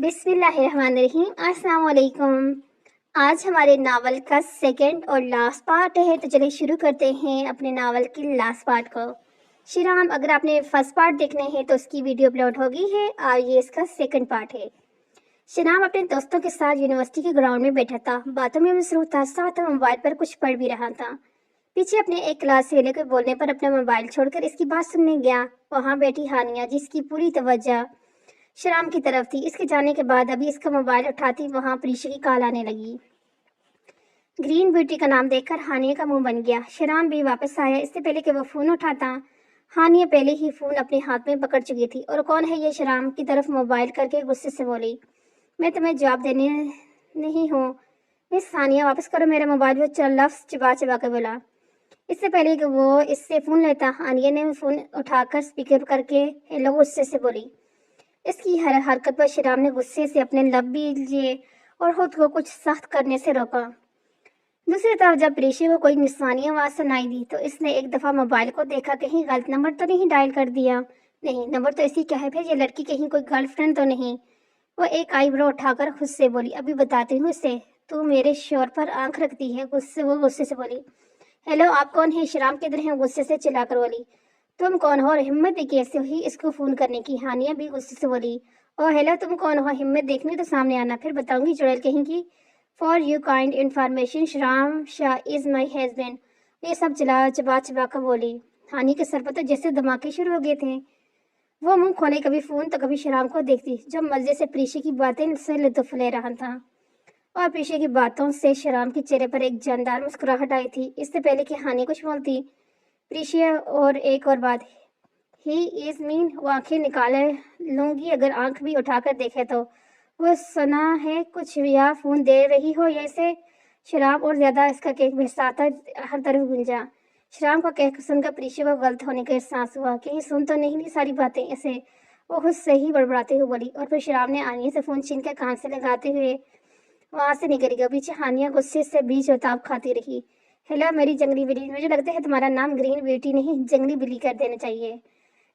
बिस्मिल्लाहिर्रहमानिर्रहीम। अस्सलाम वालेकुम। आज हमारे नावल का सेकंड और लास्ट पार्ट है, तो चलिए शुरू करते हैं अपने नावल की लास्ट पार्ट को। श्रीराम, अगर आपने फर्स्ट पार्ट देखने हैं तो उसकी वीडियो अपलोड होगी है और ये इसका सेकंड पार्ट है। श्रीराम अपने दोस्तों के साथ यूनिवर्सिटी के ग्राउंड में बैठा था, बातों में मसरूफ था, साथ मोबाइल पर कुछ पढ़ भी रहा था। पीछे अपने एक क्लास फेले के बोलने पर अपना मोबाइल छोड़कर इसकी बात सुनने गया। वहाँ बैठी हानिया, जिसकी पूरी तवज्जो श्याम की तरफ थी। इसके जाने के बाद अभी इसका मोबाइल उठाती वहां प्रीशा की कॉल आने लगी। ग्रीन ब्यूटी का नाम देखकर हानिया का मुंह बन गया। श्याम भी वापस आया। इससे पहले कि वो फोन उठाता, हानिया पहले ही फोन अपने हाथ में पकड़ चुकी थी। और कौन है ये? श्याम की तरफ मोबाइल करके गुस्से से बोली। मैं तुम्हें जवाब देने नहीं हूँ मिस हानिया, वापस करो मेरा मोबाइल। वो लफ्ज चिबा चिबा कर बोला। इससे पहले कि वो इससे फोन लेता, हानिया ने फोन उठाकर स्पीकर करके हेलो गुस्से से बोली। इसकी हर हरकत पर श्याम ने गुस्से से अपने लब भी लिए और खुद को कुछ सख्त करने से रोका। दूसरी तरफ जब प्रीशा को कोई निशानी आवाज सुनाई दी तो इसने एक दफा मोबाइल को देखा, कहीं गलत नंबर तो नहीं डायल कर दिया। नहीं, नंबर तो इसी क्या है, फिर ये लड़की कहीं कोई गर्लफ्रेंड तो नहीं। वो एक आईब्रो उठाकर खुद से बोली, अभी बताती हूँ इसे, तू मेरे शोर पर आंख रखती है। वो गुस्से से बोली। हेलो, आप कौन है? श्याम किधर है? गुस्से से चिल्लाकर बोली। तुम कौन हो और हिम्मत भी कैसे हुई इसको फोन करने की? हानिया भी गुस्से से बोली। ओ हेलो, तुम कौन हो? हिम्मत देखनी तो सामने आना, फिर बताऊंगी चुड़ैल कहीं की। For you kind information, Shyam Shah is my husband. ये सब चबा चबा कर बोली। हानि के सर पर तो जैसे धमाके शुरू हो गए थे। वो मुंह खोले, कभी फोन तो कभी श्याम को देखती, जो मजे से प्रीशा की बातें से लुत्फ ले रहा था। और प्रीशा की बातों से श्याम के चेहरे पर एक जानदार मुस्कुराहट आई थी। इससे पहले कि हानि कुछ बोलती, प्रीशा और एक और बात, ही इज मीन। वो आंखें निकाले लूंगी अगर आंख भी उठाकर देखे तो। वो सुना है कुछ या फोन दे रही हो या इसे? शराब और ज्यादा इसका केक भिसाता हर तरफ गुंजा। शराब का केक सुनकर प्रीशा को गलत होने का एहसास हुआ। कहीं सुन तो नहीं ली सारी बातें इसे? वो खुद से ही बड़बड़ाते हुए बोली। और फिर शराब ने आनिया से फोन छीन कर कान से लगाते हुए वहां से निकल गया। पीछे हानिया गुस्से से बीच उताप खाती रही। हेलो मेरी जंगली बिल्ली, मुझे लगता है तुम्हारा नाम ग्रीन ब्यूटी नहीं जंगली बिल्ली कर देना चाहिए।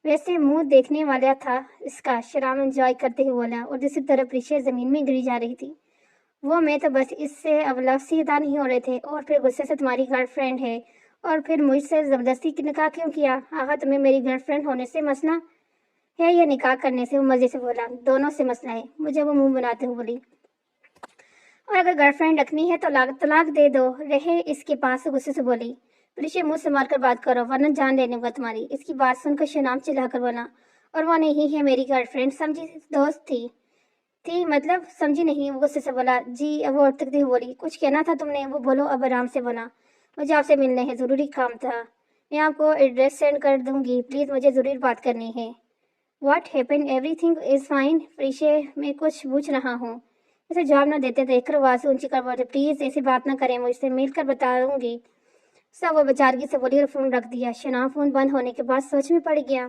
वैसे मुंह देखने वाला था इसका, श्याम एंजॉय करते हुए बोला। और दूसरी तरफ प्रीशा जमीन में गिरी जा रही थी। वो मैं तो बस इससे अब लव से अदा नहीं हो रहे थे, और फिर गुस्से से तुम्हारी गर्लफ्रेंड है, और फिर मुझसे जबरदस्ती निकाह क्यों किया? आगा तुम्हें मेरी गर्लफ्रेंड होने से मसला है या निकाह करने से? वो मजे से बोला। दोनों से मसला है मुझे, वो मुंह बनाते हुए बोली। और अगर गर्लफ्रेंड रखनी है तो तलाक दे दो, रहे इसके पास। गुस्से से बोली। प्रीशा, मुंह संभाल कर बात करो वरना जान ले लूंगा तुम्हारी। इसकी बात सुनकर शनाम चिल्लाकर बोला। और वो नहीं है मेरी गर्लफ्रेंड, समझी? दोस्त थी मतलब समझी नहीं? वो गुस्से से बोला। जी, वो अटकती हुई बोली। कुछ कहना था तुमने? वो बोलो अब आराम से बोला। मुझे आपसे मिलने है, जरूरी काम था। मैं आपको एड्रेस सेंड कर दूंगी, प्लीज मुझे जरूर बात करनी है। What happened? Everything is fine Prisha, मैं कुछ पूछ रहा हूँ। इसे जवाब न देते देखकर आवाज ऊंची कर बोले, प्लीज ऐसी बात ना करें, मुझसे मिलकर बताऊंगी सब। वो बेचारगी से बोली और फोन रख दिया। शनाम फोन बंद होने के बाद सोच में पड़ गया।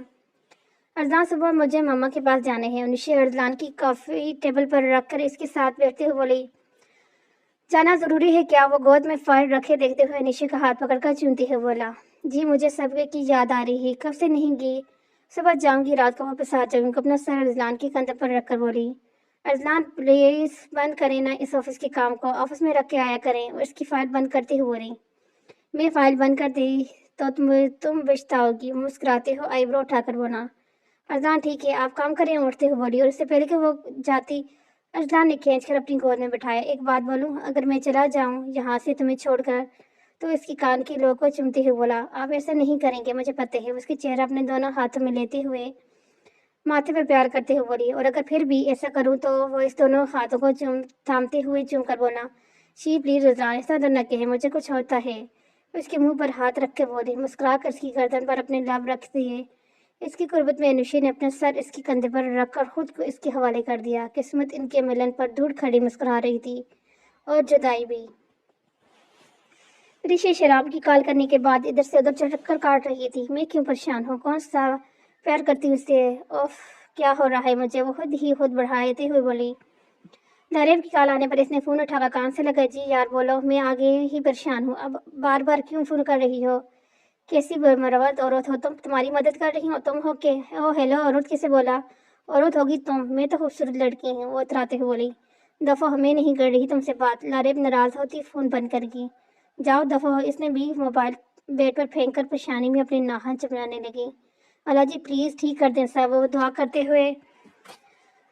अरजलान, सुबह मुझे मामा के पास जाने हैं। निशा अरजलान की कॉफी टेबल पर रखकर इसके साथ बैठते हुए बोली। जाना जरूरी है क्या? वो गोद में फाइल रखे देखते हुए निशा का हाथ पकड़कर चूमते हुए बोला। जी, मुझे सबके की याद आ रही है, कब से नहीं गई। सुबह जाऊंगी, रात को वापस आ जाऊंगी। अपना सर अरजलान के कंधे पर रखकर बोली। अरजलान, प्लीज बंद करें ना इस ऑफिस के काम को, ऑफिस में रख के आया करें। और इसकी फाइल बंद करते हुए रही। मैं फाइल बंद कर दी तो तुम पछताओगी। मुस्कुराते हो आईब्रो उठाकर बोला। अरजलान, ठीक है आप काम करें, उठते हुए बोली। और इससे पहले कि वो जाती, अरजलान ने खींचकर अपनी गोद में बिठाया। एक बात बोलूं, अगर मैं चला जाऊं यहाँ से तुम्हें छोड़कर, तो इसकी कान की लो को चूमते हुए बोला। आप ऐसा नहीं करेंगे, मुझे पता है। उसके चेहरा अपने दोनों हाथों में लेते हुए माथे पर प्यार करते हुए बोली। और अगर फिर भी ऐसा करूं तो? वो इस दोनों हाथों को थामते हुए चूम कर बोला। शी प्लीज रजलान, ऐसा तो न कहे, मुझे कुछ होता है। उसके मुंह पर हाथ रख के बोली। मुस्कुरा कर इसकी गर्दन पर अपने लाभ रख दिए। इसकी कुर्बत में अनुषा ने अपना सर इसके कंधे पर रखकर खुद को इसके हवाले कर दिया। किस्मत इनके मिलन पर धूल खड़ी मुस्कुरा रही थी, और जुदाई भी। ऋषि शराब की कॉल करने के बाद इधर से उधर चक्कर काट रही थी। मैं क्यों परेशान हूँ, कौन सा प्यार करती हूँ उससे, ओफ क्या हो रहा है मुझे? वो खुद बढ़ाते हुए बोली। नारेब की कॉल आने पर इसने फोन उठाकर कान से लगा। जी यार बोलो, मैं आगे ही परेशान हूँ, अब बार बार क्यों फोन कर रही हो? कैसी मरवत औरत हो तुम, तुम्हारी मदद कर रही हो तुम हो के? ओ हेलो, औरत किसे बोला? औरत होगी तुम, मैं तो खूबसूरत लड़की हूँ, वो इतराते हुए बोली। दफा हो, मैं नहीं कर रही तुमसे बात। लारेब नाराज होती फोन बंद कर गई। जाओ दफा हो, इसने भी मोबाइल बेड पर फेंक कर परेशानी में अपने नाखून चिपकाने लगी। अल्लाह जी प्लीज ठीक कर दें साहब, वो दुआ करते हुए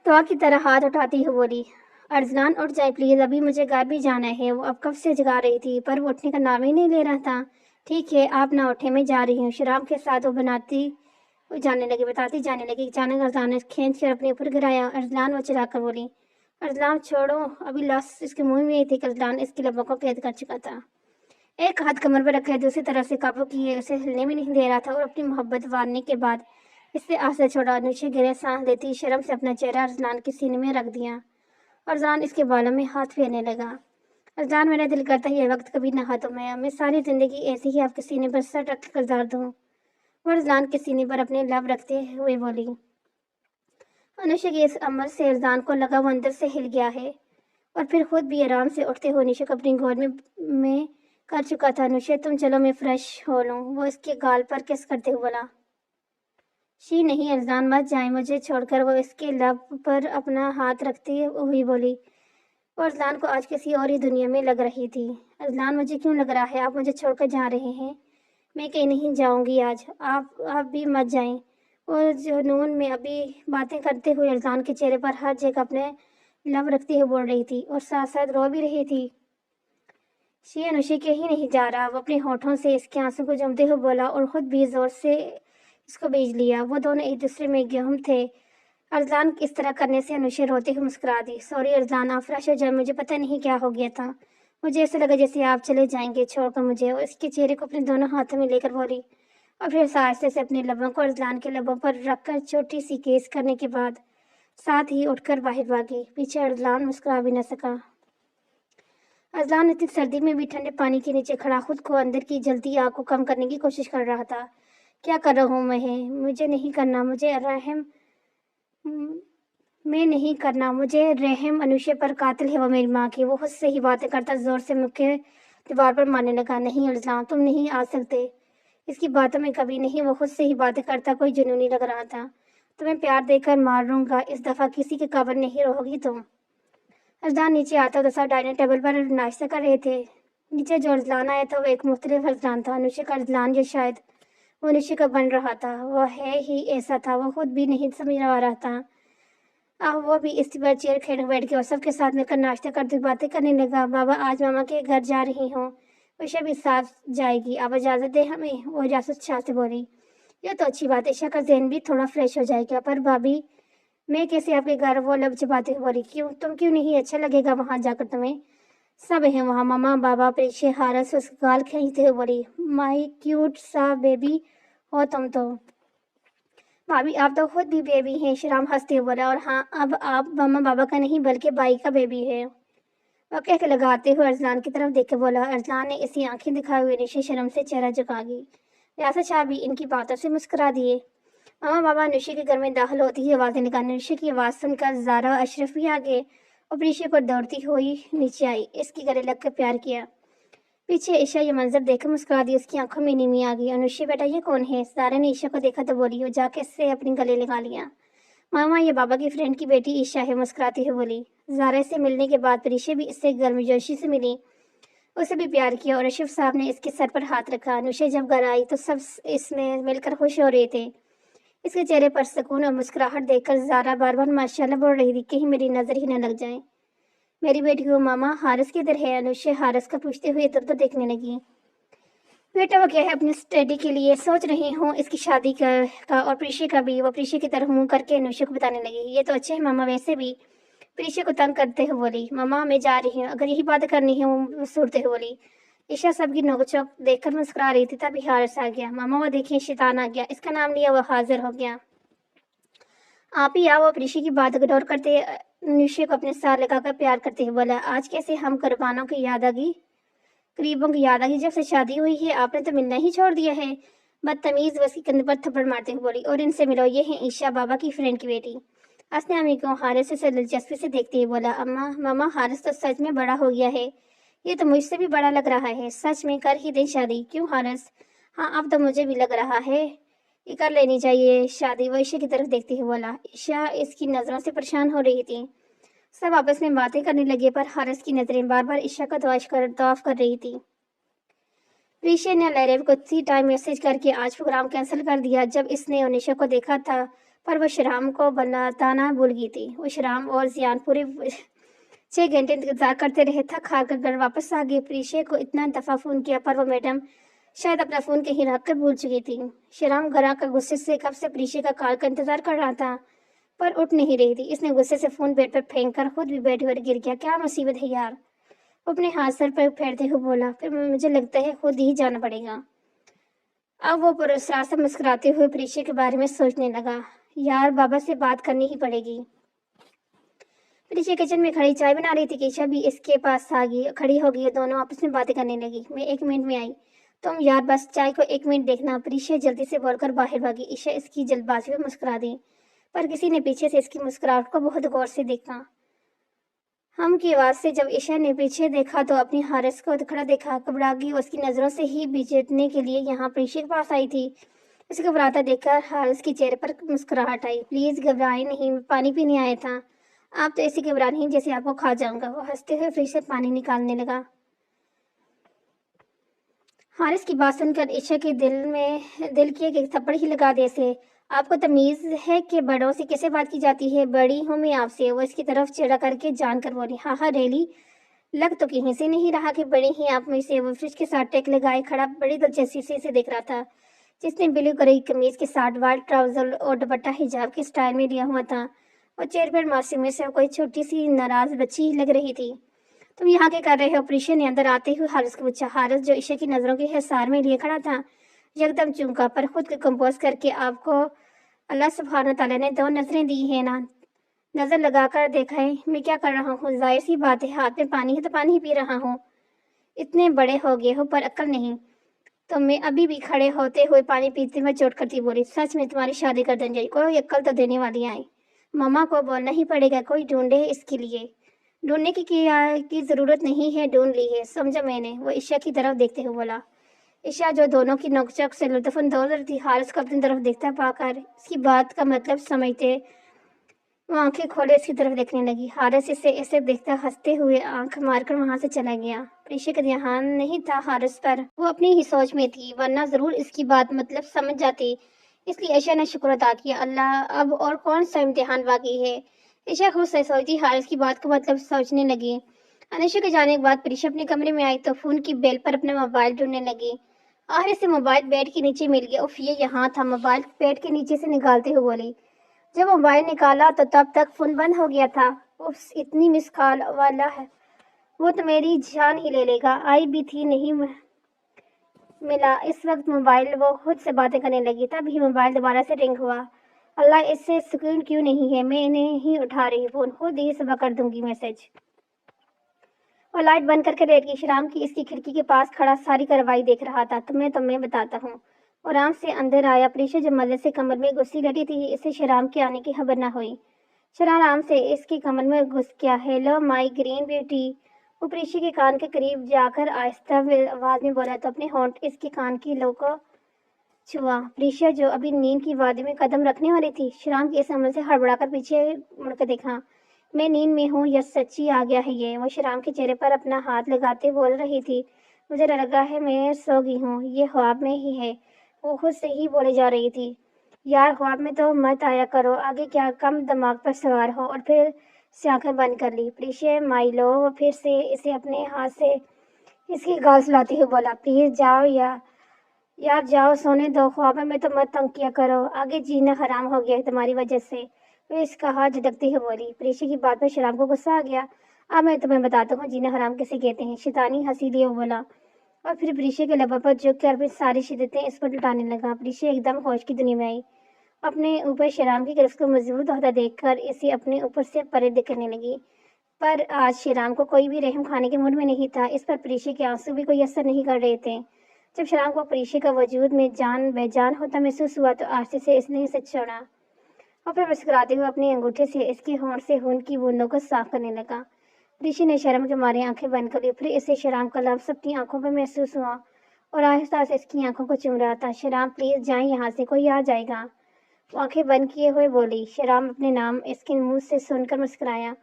दुआ की तरह हाथ उठाती हुई बोली। अर्जलान उठ जाए प्लीज, अभी मुझे घर भी जाना है। वो अब कब से जगा रही थी पर वो उठने का नाम ही नहीं ले रहा था। ठीक है आप ना उठे, मैं जा रही हूँ। शराब के साथ वो बताती जाने लगी। अचानक अर्जलान ने खींच कर अपने ऊपर गिराया। अर्जलान वो चिल्लाकर बोली। अर्जलान छोड़ो, अभी लाश इसके मुंह में ही थी। अर्जलान इसकी लबों को कैद कर चुका था। एक हाथ कमर पर रखे दूसरी तरफ से काबू किए उसे हिलने में नहीं दे रहा था और अपनी मोहब्बत वारने के बाद इससे आस्था छोड़ा। नीचे गिरे सांस लेती शर्म से अपना चेहरा अर्जलान के सीने में रख दिया। अर्जलान इसके बालों में हाथ फेरने लगा। अर्जलान मेरा दिल करता है ये वक्त कभी ना हाथों में, मैं सारी जिंदगी ऐसे ही आपके सीने पर सर रख कर गुजार दूं। वो अर्जलान के सीने पर अपने लब रखते हुए बोली। अनुष्का के इस अमर से अर्जलान को लगा वो अंदर से हिल गया है और फिर खुद भी आराम से उठते हुए अनुष्का को अपनी गोद में कर चुका था। अनुष्का तुम चलो मैं फ्रेश हो लूं। वो इसके गाल पर किस करते हुए बोला। शी नहीं अर्जलान मत जाए मुझे छोड़कर। वो इसके लब पर अपना हाथ रखती हुई बोली। और अर्जलान को आज किसी और ही दुनिया में लग रही थी। अर्जलान मुझे क्यों लग रहा है आप मुझे छोड़कर जा रहे हैं? मैं कहीं नहीं जाऊंगी आज, आप भी मत जाएं। और जुनून में अभी बातें करते हुए अर्जलान के चेहरे पर हर जगह अपने लब रखते हुए बोल रही थी और साथ साथ रो भी रही थी। शी अनुषा के ही नहीं जा रहा। वो अपने होठों से इसके आंसू को जमते हुए बोला और खुद भी जोर से इसको बेच लिया। वो दोनों एक दूसरे में गुम थे। अर्जलान इस तरह करने से अनुषा रोते हुए मुस्कुरा दी। सॉरी अर्जलान, आप फ्रेश हो जाए, मुझे पता नहीं क्या हो गया था। मुझे ऐसा लगा जैसे आप चले जाएंगे छोड़कर मुझे। और इसके चेहरे को अपने दोनों हाथों में लेकर बोली और फिर आहिस्ते से अपने लबों को अर्जलान के लबों पर रखकर छोटी सी केस करने के बाद साथ ही उठकर बाहर भागी। पीछे अर्जलान मुस्कुरा भी न सका। अर्जलान इतनी सर्दी में भी ठंडे पानी के नीचे खड़ा खुद को अंदर की जलती आग को कम करने की कोशिश कर रहा था। क्या कर रहा हूँ मुझे नहीं करना, मैं नहीं करना, मुझे रहम। अनुष्का पर कातिल है वो मेरी माँ की। वो खुद से ही बातें करता जोर से मुख के दीवार पर मारने लगा। नहीं अर्जलान तुम नहीं आ सकते, इसकी बातों में कभी नहीं। वो खुद से ही बातें करता कोई जुनूनी लग रहा था। तुम्हें प्यार देकर मारूंगा, इस दफा किसी के काबिल नहीं रहोगी तुम। अर्जलान नीचे आता तो सब डाइनिंग टेबल पर नाश्ता कर रहे थे। नीचे जो अर्जलान आया था वो एक मुख्तलिफ अर्जलान था। अनुष्का का अर्जलान या शायद वो अनुष्का का बन रहा था। वो है ही ऐसा था, वो खुद भी नहीं समझ रहा था। अब वो भी इस पर चेयर खेल बैठ गया और सबके साथ मिलकर नाश्ता करते बातें करने लगा। बाबा आज मामा के घर जा रही हूँ, उषा भी साथ जाएगी, अब इजाजत दे हमें। वो जासूस शाह से बोली। ये तो अच्छी बात है, ईशा का जहन भी थोड़ा फ्रेश हो जाएगा। पर भाभी मैं कैसे आपके घर? वो लब चबाते हुए बोली। तुम क्यों नहीं? अच्छा लगेगा वहां जाकर तुम्हें, सब है वहाँ, मामा बाबा पीछे हारस उस गाल खींचते हुए बोली। माई क्यूट सा बेबी हो तुम तो। भाभी आप तो खुद भी बेबी हैं, श्याम हंसते हुए बोला। और हाँ अब आप मामा बाबा का नहीं बल्कि बाई का बेबी है। वह कह के लगाते हुए अर्जलान की तरफ देख के बोला। अर्जलान ने इसी आंखें दिखाए हुए निशे शर्म से चेहरा झुका गई। रियासत शाह भी इनकी बातों से मुस्कुरा दिए। मामा बाबा अनुषा के घर में दाखिल होती ही आवाज़ें निकाली। अनुषा की आवाज़ सुनकर ज़ारा अशरफ भी आ गए और प्रीशा पर दौड़ती हुई नीचे आई। इसके गले लगकर प्यार किया। पीछे ईशा ये मंजर देखकर मुस्कुरा दी। उसकी आंखों में नीमी आ गई। अनुषा बेटा ये कौन है? ज़ारा ने ईशा को देखा तो बोली और जाके इससे अपने गले लगा लिया। मामा ये बाबा की फ्रेंड की बेटी ईशा है, मुस्कुराती हुई बोली। ज़ारा से मिलने के बाद प्रीशा भी इससे गर्मजोशी से मिली, उसे भी प्यार किया और अशरफ साहब ने इसके सर पर हाथ रखा। अनुषा जब घर आई तो सब इसमें मिलकर खुश हो रहे थे। इसके चेहरे पर सुकून और मुस्कुराहट देखकर ज़ारा बार बार माशाल्लाह बोल रही थी, कहीं मेरी नजर ही न लग जाए। मेरी बेटी को मामा हारिस किधर है? अनुषा हारिस का पूछते हुए इधर उधर देखने लगी। बेटा वो क्या है अपनी स्टडी के लिए सोच रही हूँ, इसकी शादी का और प्रीशा का भी। वो प्रीशा की तरफ मुंह करके अनुषा को बताने लगी। ये तो अच्छे है मामा, वैसे भी प्रीशा को तंग करते हुए बोली। मामा मैं जा रही हूँ, अगर यही बात करनी है, वो सूरते हुए बोली। ईशा सबकी नोकचोक देखकर मुस्कुरा रही थी, तभी हारिस आ गया। मामा वो देखिए शैतान आ गया, इसका नाम लिया वो हाजिर हो गया। आप ही आओ। प्रीशा की बात इग्नोर करते अनुषा को अपने साथ लगाकर प्यार करते हुए बोला। आज कैसे हम कुर्बानों की याद आ गई, करीबों की याद आ गई। जब से शादी हुई है आपने तो मिलना ही छोड़ दिया है। बदतमीज उसकी कंधे पर थप्पड़ मारते हुए बोली। और इनसे मिलो, ये है ईशा बाबा की फ्रेंड की बेटी। असना अम्मी को हारिस से दिलचस्पी से देखते हुए बोला। अम्मा मामा हारिस तो सच में बड़ा हो गया है, ये तो मुझसे भी बड़ा लग रहा है। सच में कर ही दे शादी। क्यों हारिस? हाँ अब तो मुझे भी लग रहा है। ये कर लेनी चाहिए शादी, वो ईशा की तरफ देखते हुए बोला। ईशा इसकी नज़रों से परेशान हो रही थी। सब आपस में बातें करने लगे पर हारिस की नज़रें बार बार ईशा का तवाफ कर रही थी। प्रीशा ने लहरेव को उसी टाइम मैसेज करके आज प्रोग्राम कैंसिल कर दिया जब इसने अनिशा को देखा था, पर वो शराम को बताना भूल गई थी। वो शराम और जियान पूरे 6 घंटे इंतजार करते रहे, थक हार कर घर वापस आ गए। प्रीशा को इतना दफा फोन किया पर वो मैडम शायद अपना फोन कहीं रख कर भूल चुकी थी। शराम घर आकर गुस्से से कब से प्रीशा का कॉल का इंतजार कर रहा था पर उठ नहीं रही थी। इसने गुस्से से फोन बेड पर फेंक कर खुद भी बेड पर गिर गया। क्या मुसीबत है यार, वो अपने हाथ सर पर फेरते हुए बोला। फिर मुझे लगता है खुद ही जाना पड़ेगा। अब वो पुरस्कार से मुस्कुराते हुए प्रीशा के बारे में सोचने लगा। यार बाबा से बात करनी ही पड़ेगी। प्रीशा किचन में खड़ी चाय बना रही थी कि ईशा भी इसके पास आ गई, खड़ी हो गई। दोनों आपस में बातें करने लगी। मैं 1 मिनट में आई, तुम यार बस चाय को 1 मिनट देखना। प्रीशा जल्दी से बोलकर बाहर भागी। ईशा इसकी जल्दबाजी में मुस्कुरा दी पर किसी ने पीछे से इसकी मुस्कुराहट को बहुत गौर से देखा। हम की आवाज से जब ईशा ने पीछे देखा तो अपनी हारिस को खड़ा देखा। घबरा गई, उसकी नजरों से ही बिछड़ने के लिए यहाँ प्रीशा के पास आई थी। उसे घबराता देखकर हारिस के चेहरे पर मुस्कुराहट आई। प्लीज घबराए नहीं, मैं पानी पीने आया था। आप तो ऐसे घबरा नहीं जैसे आपको खा जाऊंगा। वो हंसते हुए फ्रिज से पानी निकालने लगा। हारिस की बात सुनकर ईशा के दिल की एक थप्पड़ ही लगा दे से। आपको तमीज है कि बड़ों से कैसे बात की जाती है? बड़ी हूँ मैं आपसे, वो इसकी तरफ चिड़ा करके जानकर बोली। हाँ हाँ रेली, लग तो कहीं से नहीं रहा कि बड़ी ही आप में से। वो फ्रिज के साथ टेक लगाए खड़ा बड़ी दिलचस्पी से इसे देख रहा था। जिसने ब्लू कलर की कमीज के साथ वाइट ट्राउजर और दुपट्टा हिजाब के स्टाइल में लिया हुआ था। वो चेहरे पर मासूमियत से कोई छोटी सी नाराज बच्ची लग रही थी। तुम यहाँ क्या कर रहे हो? प्रीशा ने अंदर आते हुए हारिस को पूछा। हारिस जो ईशा की नजरों के हिसार में लिए खड़ा था एकदम चौंका, पर खुद को कंपोज करके आपको अल्लाह सुब्हान तआला ने 2 नजरें दी है ना, नजर लगाकर देखा है मैं क्या कर रहा हूँ। जाहिर सी बात है, हाथ में पानी है तो पानी ही पी रहा हूँ। इतने बड़े हो गए हो पर अक्ल नहीं। तो मैं अभी भी खड़े होते हुए पानी पीते हुए चोट करती बोली। सच में तुम्हारी शादी कर देंगे, कोई अक्ल तो देने वाली आए। मामा को बोलना ही पड़ेगा, कोई ढूंढे इसके लिए। ढूंढने की जरूरत नहीं है, ढूंढ ली है, समझा मैंने। वो ईशा की तरफ देखते हुए बोला। ईशा जो दोनों की नोकझोंक से लुत्फानंदोज थी, हारिस को अपनी तरफ देखता पाकर इसकी बात का मतलब समझते वो आंखें खोले इसकी तरफ देखने लगी। हारिस इसे ऐसे देखता हंसते हुए आंख मारकर वहां से चला गया। प्रीशा का ध्यान नहीं था हारिस पर, वो अपनी ही सोच में थी, वरना जरूर इसकी बात मतलब समझ जाती। इसलिए ईशा ने शुक्र अदा किया, अल्लाह अब और कौन सा इम्तिहान बाकी है। ईशा खुद से सोचती हारिस की बात को मतलब सोचने लगी। अनिशा के जाने के बाद प्रीशा अपने कमरे में आई तो फोन की बेल पर अपना मोबाइल ढूंढने लगी। आखिर से मोबाइल बेड के नीचे मिल गया। उफ, ये यहाँ था। मोबाइल बेड के नीचे से निकालते हुए बोली। जब मोबाइल निकाला तो तब तक फोन बंद हो गया था। उफ, इतनी मिस कॉल वाला है, वो तो मेरी जान ही ले लेगा। आई भी थी, नहीं मिला। इस वक्त मोबाइल वो खुद से बातें करने लगी, तभी मोबाइल दोबारा से रिंग हुआ। अल्लाह, इससे सुकून क्यों नहीं है? मैं इन्हें ही उठा रही फोन, खुद ही सुबह कर दूंगी मैसेज। और लाइट बंद करके लेट गई। शराम की इसकी खिड़की के पास खड़ा सारी कार्रवाई देख रहा था। तुम्हें बताता हूँ। और आराम से अंदर आया। प्रीशा जब मजे से कमर में घुसी लगी थी, इसे शराम के आने की खबर न हुई। शराम आराम से इसकी कमर में घुस गया। हेलो माई ग्रीन ब्यूटी, वो प्रीशा के कान के करीब जाकर आहिस्ता आवाज में बोला तो अपने होंठ इसके कान की लो को छुआ। प्रीशा जो अभी नींद की वादी में कदम रखने वाली थी, शराम के इस अमल से हड़बड़ाकर पीछे मुड़कर देखा। मैं नींद में हूँ या सच्ची आ गया है ये? वो शराम के चेहरे पर अपना हाथ लगाते बोल रही थी। मुझे लगा है मैं सो गई हूँ, ये ख्वाब में ही है। वो खुद से ही बोले जा रही थी। यार ख्वाब में तो मत आया करो, आगे क्या कम दिमाग पर सवार हो। और फिर से आंखें बंद कर ली। प्रीशा माइलो, वो फिर से इसे अपने हाथ से इसकी गाल सुलाते हुए बोला। प्लीज जाओ यार जाओ, सोने दो। ख्वाब में तो मत तंग किया करो, आगे जीना हराम हो गया है तुम्हारी वजह से। वो इसका हाथ झटकती हुई बोली। प्रीशा की बात पर शराम को गुस्सा आ गया। अब मैं तुम्हें बताता हूँ जीना हराम किसे कहते हैं। शैतानी हंसी लिए बोला और फिर प्रीशा के लबों पर झुक कर अपनी सारी शिद्दतें इस पर लुटाने लगा। प्रीशा एकदम होश की दुनिया में आई। अपने ऊपर शराम की गिरफ्त को मजबूत होता देखकर इसे अपने ऊपर से परे करने लगी। पर आज शराम को कोई भी रहम खाने के मूड में नहीं था। इस पर प्रीशा के आंसू भी कोई असर नहीं कर रहे थे। जब शराम को प्रीशा का वजूद में जान बेजान होता महसूस हुआ तो आस्ते से इसने इसे छोड़ा और फिर मुस्कुराते हुए अपने अंगूठे से इसके होंठ से खून की बूंदों को साफ करने लगा। प्रीशा ने शर्म के मारे आंखें बंद कर ली। फिर इसे शराम का लफ्ज़ अपनी आंखों पर महसूस हुआ और आहिस्ता से इसकी आंखों को चूम रहा था। शराम प्लीज जाएं यहाँ से, कोई आ जाएगा। वो आंखें बंद किए हुए बोली। शराम अपने नाम इसके मुंह से सुनकर मुस्कुराया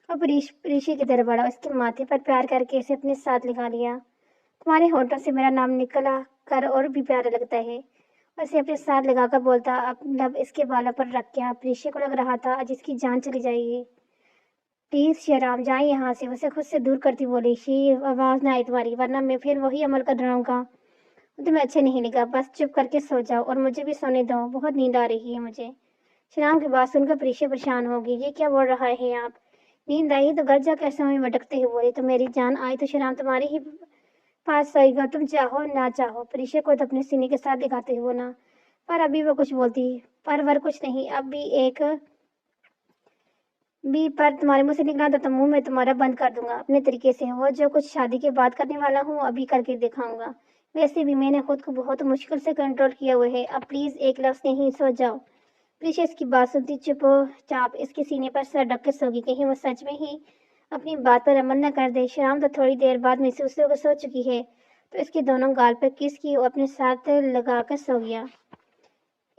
और ऋषि की तरफ बढ़ा। उसके माथे पर प्यार करके इसे अपने साथ लगा लिया। तुम्हारे होठों से मेरा नाम निकला कर और भी प्यारा लगता है। उसे अपने साथ लगाकर बोलता, अपने लब इसके बालों पर रख के। ऋषि को लग रहा था आज इसकी जान चली जाएगी। प्लीज शराम जाए यहाँ से, उसे खुद से दूर करती बोली। शी आवाज ना आई तुम्हारी, वरना मैं फिर वही अमल कर रहूंगा। तुम्हें अच्छे नहीं लगा, बस चुप करके सो जाओ और मुझे भी सोने दो, बहुत नींद आ रही है मुझे। शराम की बात सुनकर प्रीशा परेशान होगी। ये क्या बोल रहा है आप? नींद आई तो घर जा कैसे में भटकते हुए बोली। तो मेरी जान आई तो शराम तुम्हारी ही पास सोएगा, तुम चाहो ना चाहो। प्रीशा को तो अपने सीने के साथ दिखाते हुए ना, पर अभी वो कुछ बोलती पर वर कुछ नहीं। अब भी एक भी पर तुम्हारे मुंह से निकला तो मुंह में तुम्हारा बंद कर दूंगा अपने तरीके से। वो जो कुछ शादी के बाद करने वाला हूँ अभी करके दिखाऊंगा। वैसे भी मैंने खुद को बहुत मुश्किल से कंट्रोल किया हुआ है। अब प्लीज एक लफ्ज नहीं, सो जाओ। प्रीशा इसकी बात सुनती चुपचाप इसके सीने पर सर रख के सोगी। कहीं वो सच में ही अपनी बात पर अमल न कर दे। शाम तो थोड़ी देर बाद महसूस होकर सो चुकी है तो इसके दोनों गाल पर किस की और अपने साथ लगाकर सो गया।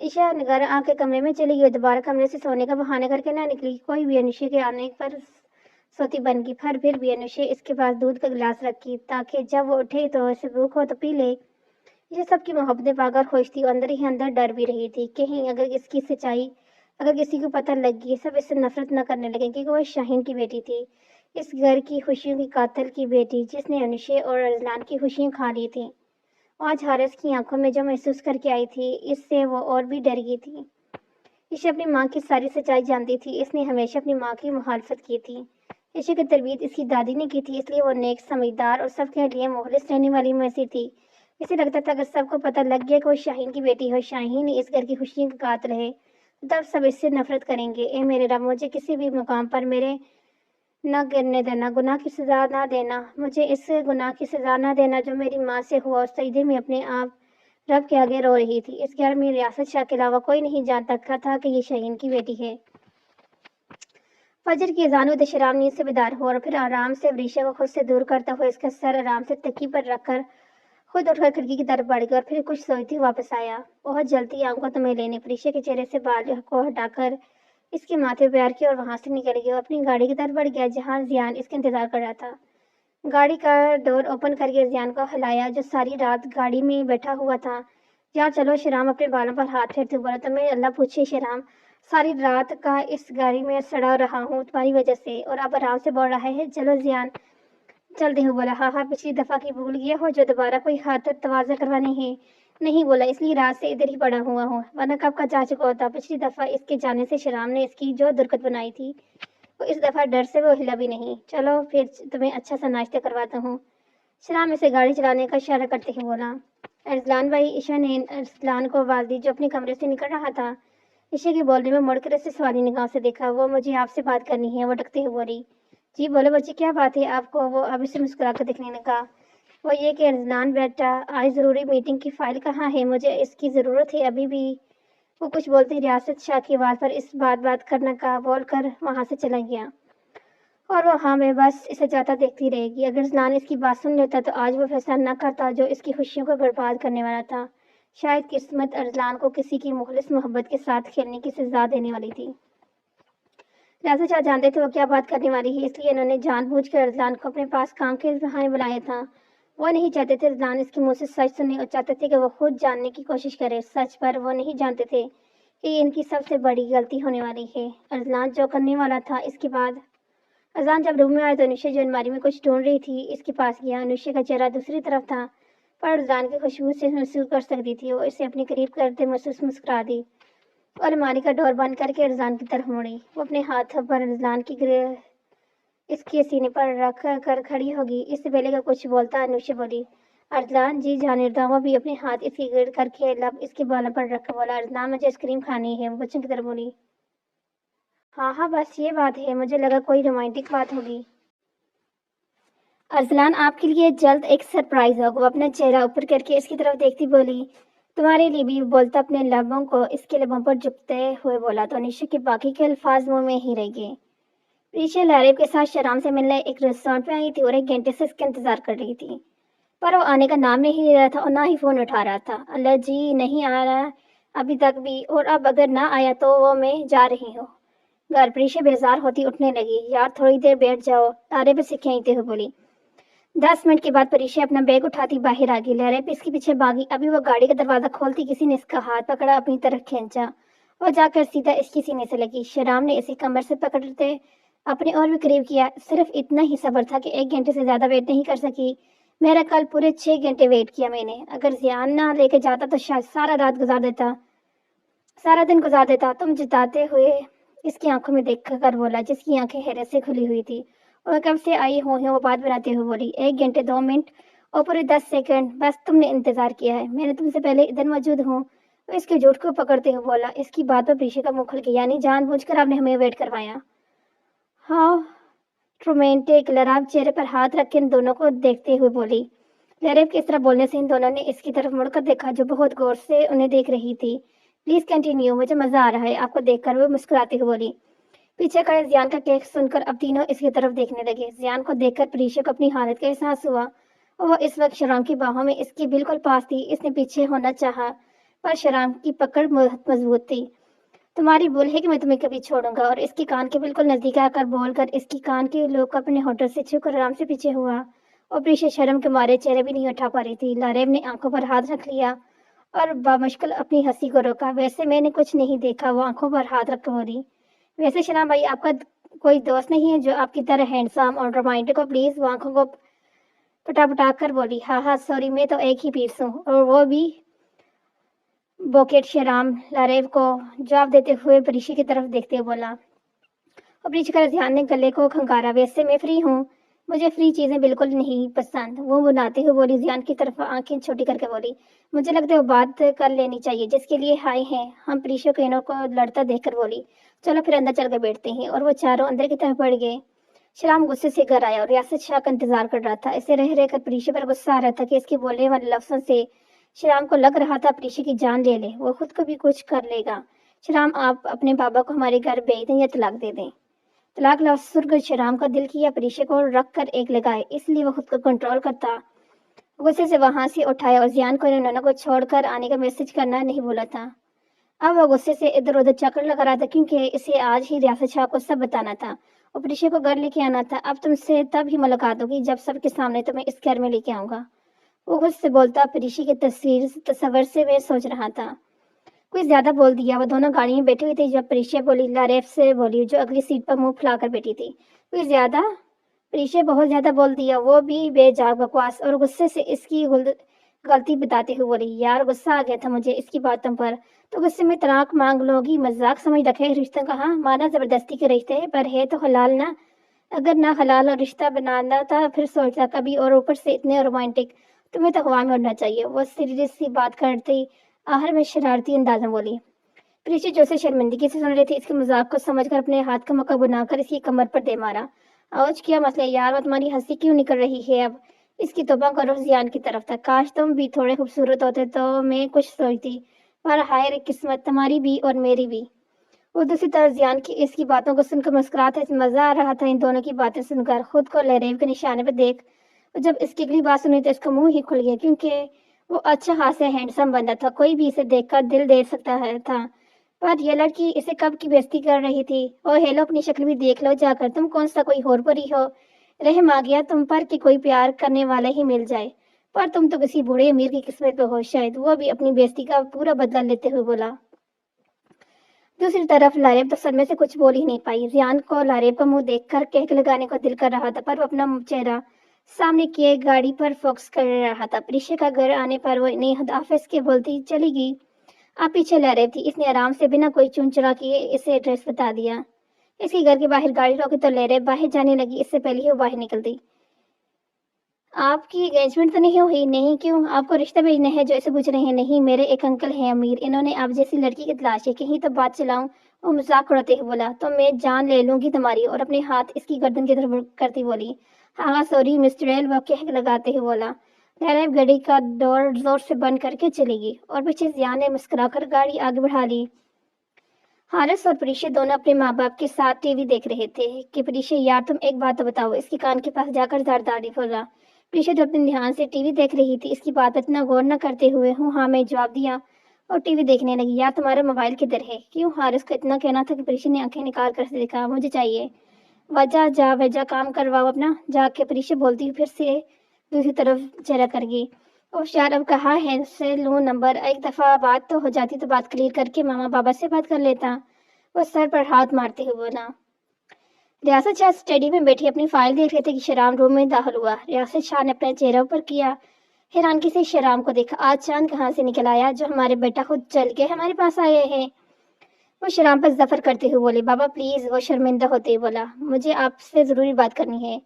ईशा घर आके कमरे में चली गई। दोबारा कमरे से सोने का बहाना करके ना निकली। कोई भी अनुषा के आने पर सोती बन गई। फिर भी अनुषा इसके पास दूध का गिलास रखी ताकि जब वो उठे तो उसे भूख हो तो पी ले। ये सबकी मोहब्बतें पाकर खुश थी, अंदर ही अंदर डर भी रही थी कहीं अगर इसकी सच्चाई अगर किसी को पता लग गई सब इससे नफरत न करने लगे, क्योंकि वो शाहीन की बेटी थी, इस घर की खुशियों की कातिल की बेटी जिसने अनुषा और अजलान की खुशियां खा ली थी। आज हारिस की आंखों में जो महसूस करके आई थी इससे वो और भी डर गई थी। ईशा अपनी माँ की सारी सच्चाई जानती थी। इसने हमेशा अपनी माँ की मुखालफत की थी। ईशा की तरबियत इसकी दादी ने की थी, इसलिए वो नेक, समझदार और सबके लिए मुखलिस रहने वाली में से थी। इसे लगता था अगर सबको पता लग गया कि वो शाहीन की बेटी हो, शाहीन इस घर की खुशियों का कातिल है, तब सब इससे नफरत करेंगे। ए मेरे रब, मुझे किसी भी मुकाम पर मेरे न गिरने देना, गुनाह की सजा ना देना, मुझे इस गुनाह की सजा ना देना जो मेरी माँ से हुआ। और सजदे में अपने आप रब के आगे रो रही थी। इस घर में रियासत शाह के अलावा कोई नहीं जानता था कि ये शाहीन की बेटी है। फजर की अजान हुई तो शराब नींद से बेदार हुआ और फिर आराम से वरीशा को खुद से दूर करता हुआ इसका सर आराम से तकी पर रखकर खुद उठकर खिड़की की तरफ बढ़ गया और फिर कुछ सोचती वापस आया। बहुत जल्दी आंखों तुम्हें लेने वरीशा के चेहरे से बाल को हटाकर इसके माथे प्यार किया और वहां से निकल गया। अपनी गाड़ी की तरफ बढ़ गया जहां जियान इसका इंतजार कर रहा था। गाड़ी का डोर ओपन करके जियान को हिलाया जो सारी रात गाड़ी में बैठा हुआ था। यार चलो। शराम अपने बालों पर हाथ फेरते बोला। तुम्हें अल्लाह पूछे शराम, सारी रात का इस गाड़ी में सड़ा रहा हूँ तुम्हारी वजह से और अब आराम से बोल रहा है चलो जियान। चलते हुए बोला, हाँ हाँ पिछली दफा की भूल गया हो जो दोबारा कोई हाथ तवाजा करवाने हैं। नहीं बोला, इसलिए रात से इधर ही पड़ा हुआ हूँ, वरना कब का जा चुका होता। पिछली दफा इसके जाने से शराम ने इसकी जो दुर्गत बनाई थी वो इस दफा डर से वो हिला भी नहीं। चलो फिर तुम्हें अच्छा सा नाश्ता करवाता हूँ। शराम इसे गाड़ी चलाने का इशारा करते हुए बोला। अरसलान भाई, ईशा ने अरसलान को आवाज दी जो अपने कमरे से निकल रहा था। ईशा के बोलने में मुड़कर उसे सवाली निगाह से देखा। वो मुझे आपसे बात करनी है, वो डकते हुए बोली। जी बोलो बच्ची, क्या बात है आपको? वो अभी से मुस्कुरा कर देखने लगा। वो ये कि अरसलान बेटा, आज ज़रूरी मीटिंग की फाइल कहाँ है? मुझे इसकी ज़रूरत है अभी भी। वो कुछ बोलते रियासत शाह की आवाज़ पर इस बात करने का बोल कर वहाँ से चला गया। और वो हाँ मैं बस इसे जाता देखती रहेगी। अगर अरसलान इसकी बात सुन लेता तो आज वो फैसला न करता जो इसकी खुशियों को बर्बाद करने वाला था। शायद किस्मत अरसलान को किसी की मुखलिस मोहब्बत के साथ खेलने की सजा देने वाली थी। रियासत शाह जानते थे वो क्या बात करने वाली है, इसलिए इन्होंने जानबूझकर अरसलान को अपने पास काम के बहाने बुलाया था। वो नहीं चाहते थे अरसलान इसके मुंह से सच सुने और चाहते थे कि वो खुद जानने की कोशिश करे सच, पर वो नहीं जानते थे कि ये इनकी सबसे बड़ी गलती होने वाली है। अरसलान जो करने वाला था इसके बाद। अरसलान जब रूम में आया तो अनुषा जो अलमारी में कुछ ढूंढ रही थी इसके पास गया। अनुषा का चेहरा दूसरी तरफ था पर अरसलान की खुशबू से महसूस कर सकती थी। वो इसे अपने करीब करते महसूस मुस्कुरा दी और अलमारी का डोर बंद करके अरसलान की तरफ मुड़ी। वो अपने हाथ पर अरसलान की इसके सीने पर रख कर खड़ी होगी। इससे पहले का कुछ बोलता अनुषा बोली, अरसलान जी जाने दो। वो भी अपने हाथ इसके गिर करके लब इसके बालों पर रख बोला, अरसलान मुझे आइसक्रीम खानी है। वो बच्चों की तरफ बोली, हाँ हाँ बस ये बात है, मुझे लगा कोई रोमांटिक बात होगी। अरसलान आपके लिए जल्द एक सरप्राइज होगा। वो अपना चेहरा ऊपर करके इसकी तरफ देखती बोली, तुम्हारे लिए भी। बोलता अपने लबों को इसके लबों पर झुकते हुए बोला तो निशा के बाकी के अल्फाज मुंह में ही रह गए। ऋषि लारिब के साथ शराम से मिलने एक रेस्टोरेंट में आई थी और 1 घंटे से इसका इंतजार कर रही थी। पर वो आने का नाम नहीं ले रहा था और ना ही फ़ोन उठा रहा था। अल्लाह जी, नहीं आ रहा अभी तक भी, और अब अगर ना आया तो वो मैं जा रही हूँ घर। प्रीशा बेजार होती उठने लगी। यार थोड़ी देर बैठ जाओ, तारे पे से खींचते हुए बोली। 10 मिनट के बाद परीक्षा अपना बैग उठाती बाहर आ गई। लहरें पे इसके पीछे भागी। अभी वो गाड़ी का दरवाजा खोलती किसी ने इसका हाथ पकड़ा, अपनी तरफ खींचा और जाकर सीधा इसकी सीने से लगी। शराम ने इसे कमर से पकड़ते अपने और भी करीब किया। सिर्फ इतना ही सब्र था कि 1 घंटे से ज्यादा वेट नहीं कर सकी। मेरा कल पूरे 6 घंटे वेट किया मैंने। अगर जियान ना लेके जाता तो शायद सारा दिन गुजार देता। तुम जिताते हुए इसकी आंखों में देख कर बोला, जिसकी आंखें हैरत से खुली हुई थी। और कब से आई हो है वो बात बनाते हुए बोली। 1 घंटे 2 मिनट और पूरे 10 सेकंड, बस तुमने इंतजार किया है। मैंने तुमसे पहले इधर मौजूद हूँ। वो इसके झूठ को पकड़ते हुए बोला। इसकी बात पर पीछे का मुंह खुल गया। यानी जानबूझकर आपने हमें वेट करवाया? हाँ, रोमांटिक। लराब चेहरे पर हाथ रख के इन दोनों को देखते हुए बोली। लहरेब की इस तरह बोलने से इन दोनों ने इसकी तरफ मुड़कर देखा, जो बहुत गौर से उन्हें देख रही थी। प्लीज कंटिन्यू, मुझे मजा आ रहा है आपको देखकर, वो मुस्कुराते हुए बोली। पीछे खड़े जियान का केक सुनकर अब तीनों इसकी तरफ देखने लगे। जियान को देखकर प्रीशा को अपनी हालत का एहसास हुआ और वो इस वक्त शराम की बाहों में इसके बिल्कुल पास थी। इसने पीछे होना चाहा, पर शराम की पकड़ मजबूत थी। तुम्हारी भूल है कि मैं तुम्हें कभी छोड़ूंगा। और इसके कान के बिल्कुल नजदीक आकर बोलकर इसकी कान के लोग अपने होठों से छूकर आराम से पीछे हुआ। और प्रीशा शर्म के मारे चेहरे भी नहीं उठा पा रही थी। लारेब ने आंखों पर हाथ रख लिया और बामुश्किल अपनी हंसी को रोका। वैसे मैंने कुछ नहीं देखा, वो आंखों पर हाथ रख बोली। वैसे शनाम भाई, आपका कोई दोस्त नहीं है जो आपकी तरह हैंडसम और रोमांटिक हो? प्लीज, वो आंखों को पटा कर बोली। हाँ हाँ सॉरी, मैं तो एक ही पीस हूँ, और वो भी बोकेट। शराम लारेव को जवाब देते हुए परीक्षी की तरफ देखते हुए बोला। और परीक्षी का ध्यान ने गले को खंगारा। वैसे मैं फ्री हूँ, मुझे फ्री चीजें बिल्कुल नहीं पसंद, वो बनाते हुए बोली। जियान की तरफ आंखें छोटी करके बोली। मुझे लगता है वो बात कर लेनी चाहिए जिसके लिए हाय हैं हम। प्रीशा को इन्हों को लड़ता देखकर बोली। चलो फिर अंदर चल कर बैठते हैं। और वो चारों अंदर की तरफ बढ़ गए। शराम गुस्से से घर आया और रियासत शाह का इंतजार कर रहा था। इसे रह रहकर प्रीशा पर गुस्सा आ रहा था कि इसके बोलने वाले लफ्जों से शराम को लग रहा था प्रीशा की जान ले ले, वो खुद को भी कुछ कर लेगा। शराम, आप अपने बाबा को हमारे घर भेज दें या तलाक दे दें? तलाक लफ्ज सुनकर शराम का दिल किया परीक्षा को रख कर एक लगाए, इसलिए वो खुद को कंट्रोल करता गुस्से से वहां से उठाया और जियान को इन को छोड़कर आने का मैसेज करना नहीं भूला था। अब वो गुस्से से इधर उधर चक्कर लगा रहा था, क्योंकि इसे आज ही रियासत शाह को सब बताना था और परीक्षा को घर लेके आना था। अब तुमसे तब ही मुलाकात होगी जब सबके सामने तुम्हें इस घर में लेके आऊंगा, वो खुद से बोलता। परीक्षा की तस्वीर से मैं सोच रहा था। कोई ज्यादा बोल दिया। वो दोनों गाड़ी में बैठी हुई थी जब परीक्षा बोली। लारेफ से बोली, जो अगली सीट पर मुंह फुलाकर बैठी थी। कोई ज्यादा? परीक्षा बहुत ज्यादा बोल दिया, वो भी बेजाग बकवास। और गुस्से से इसकी गलती बताते हुए बोली। यार गुस्सा आ गया था मुझे इसकी बातों पर, तो गुस्से में तलाक मांग लोगी? मजाक समझ रखे रिश्तों का? हाँ, माना जबरदस्ती के रिश्ते है, पर है तो हलाल ना। अगर ना हलाल और रिश्ता बनाना था फिर सोचता कभी। और ऊपर से इतने रोमांटिक, तुम्हें तो हवा में उड़ना चाहिए। वो सीरियस सी बात करती आहर में शरारती अंदाज में बोली। प्रीति जो से शर्मिंदगी से सुन रही थी, इसके मजाक को समझकर अपने हाथ का मक्का बनाकर इसकी कमर पर दे मारा। आज क्या मसला है यार, वो तुम्हारी हंसी क्यों निकल रही है अब? इसकी तौबा करो जियान की तरफ था। काश तुम भी थोड़े खूबसूरत होते तो मैं कुछ सोचती, पर हाय रे किस्मत तुम्हारी भी और मेरी भी। वो दूसरी तरफ जियान की इसकी बातों को सुनकर मुस्कुराते मजा आ रहा था इन दोनों की बातें सुनकर। खुद को लहरेव के निशाने पर देख जब इसकी अगली बात सुनी तो इसका मुंह ही खुल गया, क्योंकि वो अच्छा खासा हैंडसम बंदा था। कोई भी इसे देखकर दिल दे सकता है था। पर यह लड़की इसे कब की बेइज्जती कर रही थी। ओ हेलो, अपनी शक्ल भी देख लो जाकर, तुम कौन सा कोई होर परी हो? रहम आ गया तुम पर कि कोई प्यार करने वाला ही मिल जाए, पर तुम तो किसी बूढ़े अमीर की किस्मत पे हो शायद। वो भी अपनी बेइज्जती का पूरा बदला लेते हुए बोला। दूसरी तरफ लारेब तो सदमे से कुछ बोल ही नहीं पाई। जियान को लारेब का मुंह देखकर कहक लगाने को दिल कर रहा था, पर वो अपना चेहरा सामने किए गाड़ी पर फोकस कर रहा था। प्रीशा का घर आने पर वो इन्हें हदाफिज के बोलती चली गई। आप पीछे लारेब थी। इसने आराम से बिना कोई चुन चुरा किए इसे एड्रेस बता दिया। इसके घर के बाहर गाड़ी रोकी तो लारेब बाहर जाने लगी। इससे पहले ही वो बाहर निकल दी। आपकी एंगेजमेंट तो नहीं हुई? नहीं, क्यों? आपको रिश्ता भेजना है जो इसे पूछ रहे हैं? नहीं, मेरे एक अंकल हैं अमीर, इन्होंने आप जैसी लड़की की तलाश है। कहीं तो बात चलाऊं? वो मजाक उड़ाते हुए बोला। तो मैं जान ले लूंगी तुम्हारी। और अपने हाथ इसकी गर्दन की तरफ करती बोली। हाँ सॉरी मिस्टर एल, वो कह लगाते हुए बोला। लहरेब गाड़ी का डोर जोर से बंद करके चलेगी और पीछे जियान ने मुस्कुराकर गाड़ी आगे बढ़ा ली। हारिस और प्रीशा दोनों अपने माँ बाप के साथ टीवी देख रहे थे कि प्रीशा, यार तुम एक बात तो बताओ। इसके कान के पास जाकर जरदारी बोला। پریشا جو اپنے دھیان سے ٹی وی دیکھ رہی تھی اس کی بات پر اتنا غور نہ کرتے ہوئے ہوں ہاں میں جواب دیا اور ٹی وی دیکھنے لگی. یار تمہارا موبائل کدھر ہے؟ کیوں؟ حارث کا اتنا کہنا تھا کہ پریشا نے آنکھیں نکال کر سے دیکھا. مجھے چاہیے. وجہ کام کرواؤ اپنا جا کے پریشا بولتی ہوئی پھر سے دوسری طرف چہرہ کر گئی. او یار اب کہاں ہے سے لوں نمبر؟ ایک دفعہ بات تو ہو جاتی تو بات کلیئر کر کے ماما بابا سے بات کر لیتا. وہ سر پر ہاتھ مارتے ہوئے بولا. ریاست شاہ اسٹڈی میں بیٹھی اپنی فائل دیکھ رہے تھے کہ شیرام روم میں داخل ہوا. ریاست شاہ نے اپنا چہرہ اوپر کیا. حیرانگی سے شیرام کو دیکھا. آج چاند کہاں سے نکل آیا جو ہمارے بیٹا خود چل کے ہمارے پاس آئے ہیں؟ وہ شیرام پر ظفر کرتے ہوئے بولے. بابا پلیز. وہ شرمندہ ہوتے ہوئے بولا. مجھے آپ سے ضروری بات کرنی ہے.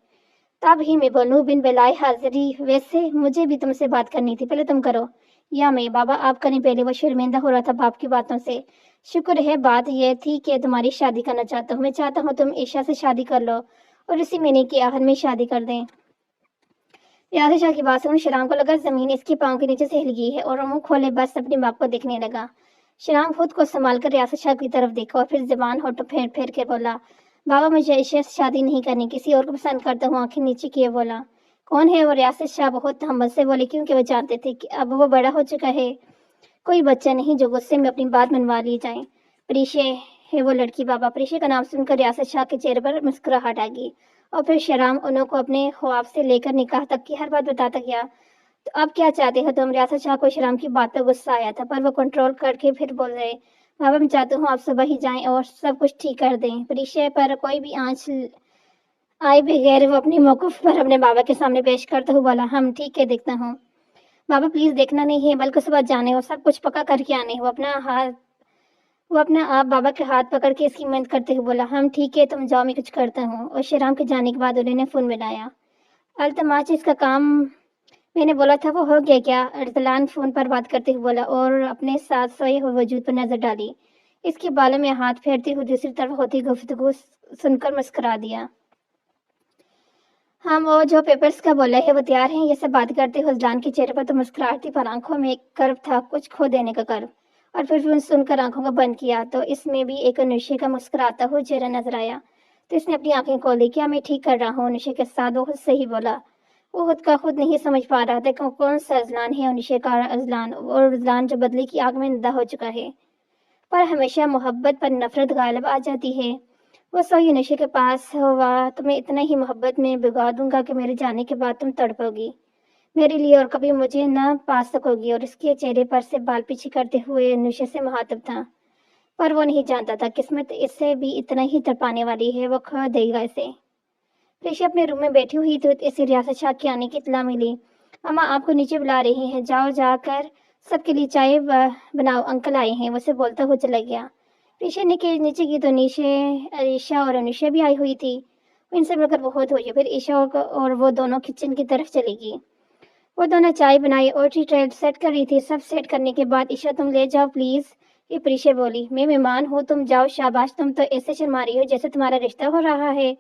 تب ہی میں بولوں بن بلائے حاضری. ویسے مجھے بھی تم سے بات کرنی تھی. پہلے تم کرو. یا میں؟ بابا آپ کریں پہلے. وہ شرمندہ ہو رہا تھا باپ کی باتوں سے. شکر ہے بات یہ تھی کہ تمہاری شادی کرنا چاہتا ہوں. میں چاہتا ہوں تم عائشہ سے شادی کر لو اور اسی مہینے کے آخر میں شادی کر دیں. ریاض شاہ کی بات سن شیرام کو لگا زمین اس کے پاؤں کے نیچے سے ہل گئی ہے اور وہ منہ کھولے بس اپنے باپ کو دیکھنے لگا. شیرام خود کو سنبھال کر ریاض شاہ کی طرف دیکھا اور پھر زبان ہونٹوں پھیر پھیر کے بولا. بابا مجھے عائشہ سے شادی نہیں کرنی. کسی اور کو پسند کرتا ہوں. آنکھیں نیچے کیے بولا. کون ہے وہ؟ ریاض شاہ بہت تہمت سے بولے کیونکہ وہ جانتے تھے کہ اب وہ بڑا ہو چکا ہے. کوئی بچہ نہیں جو غصے میں اپنی بات منوا لی جائے. پریشا ہے وہ لڑکی. بابا. پریشا کا نام سن کر ریاض شاہ کے چہرے پر مسکراہٹ آ گئی اور پھر شیرام انہوں کو اپنے خواب سے لے کر نکاح تک کی ہر بات بتاتا گیا. تو اب کیا چاہتے ہو تم؟ ریاض شاہ کو شیرام کی بات پر غصہ آیا تھا پر وہ کنٹرول کر کے پھر بول رہے. بابا میں چاہتا ہوں آپ صبح ہی جائیں اور سب کچھ ٹھیک کر دیں. پریشا پر کوئی بھی آنچ آئے بغیر وہ اپنی موقف پر اپنے بابا کے سامنے پیش کرتے ہوئے بولا. ہم ٹھیک ہے دیکھتا ہوں. بابا پلیز دیکھنا نہیں ہے بلکہ صبح جانے اور سب کچھ پکا کر کے آنے. وہ اپنا آپ بابا کے ہاتھ پکڑ کے اس کی مدد کرتے ہوئے بولا. ہم ٹھیک ہے تم جاؤ میں کچھ کرتا ہوں. اور شیرام کے جانے کے بعد انہوں نے فون ملایا. التماس اس کا کام میں نے بولا تھا وہ ہو گیا کیا؟ ارسلان فون پر بات کرتے ہوئے بولا اور اپنے ساتھ سوئے ہوئے وجود پر نظر ڈالی. اس کے بالوں میں ہاتھ پھیرتے ہوئے دوسری طرف ہوتی گفتگو سن کر مسکرا دیا. ہم وہ جو پیپرز کا بولا ہے وہ تیار ہیں. یہ سب بات کرتے ہوئے ارسلان کے چہرے پر تو مسکراہٹ تھی پر آنکھوں میں ایک کرو تھا کچھ کھو دینے کا کرو. اور پھر سن کر آنکھوں کو بند کیا تو اس میں بھی ایک نشے کا مسکراتا ہوا چہرہ نظر آیا. تو اس نے اپنی آنکھیں کھول دی. کیا میں ٹھیک کر رہا ہوں؟ نشے کے ساتھ وہ خود سے ہی بولا. وہ خود کا خود نہیں سمجھ پا رہا تھا کہ کون سا ارسلان ہے اور نشے کا ارسلان اور ارسلان جو بدلے کی آگ میں ندا ہو چکا ہے. پر ہمیشہ محبت پر نفرت غالب آ جاتی ہے. وہ سوئی نشے کے پاس ہوا. تمہیں اتنا ہی محبت میں بھگا دوں گا کہ میرے جانے کے بعد تم تڑپو گی میرے لیے اور کبھی مجھے نہ پا سکو گی. اور اس کے چہرے پر سے بال پیچھے کرتے ہوئے نشے سے مخاطب تھا. پر وہ نہیں جانتا تھا قسمت اس سے بھی اتنا ہی تڑپانے والی ہے. وہ کھو دے گا اسے. پریشا اپنے روم میں بیٹھی ہوئی تو اسے ریاست شاہ کے آنے کی اطلاع ملی. اما آپ کو نیچے بلا رہی ہیں. جاؤ جا کر سب کے لیے چائے بناؤ. انکل آئے ہیں. وہ اسے بولتا ہوا چلا گیا. پریشا نے کہ نیچے کی تو عائشہ اور انوشا بھی آئی ہوئی تھی. ان سے مل کر بہت ہوئی. پھر عائشہ اور وہ دونوں کچن کی طرف چلی گئی. وہ دونوں چائے بنائی اور ٹی ٹریل سیٹ کر رہی تھی. سب سیٹ کرنے کے بعد عائشہ تم لے جاؤ پلیز. یہ پریشا بولی. میں مہمان ہوں تم جاؤ. شاباش. تم تو ایسے شرما رہی ہو جیسے تمہارا رشتہ ہو رہا ہے.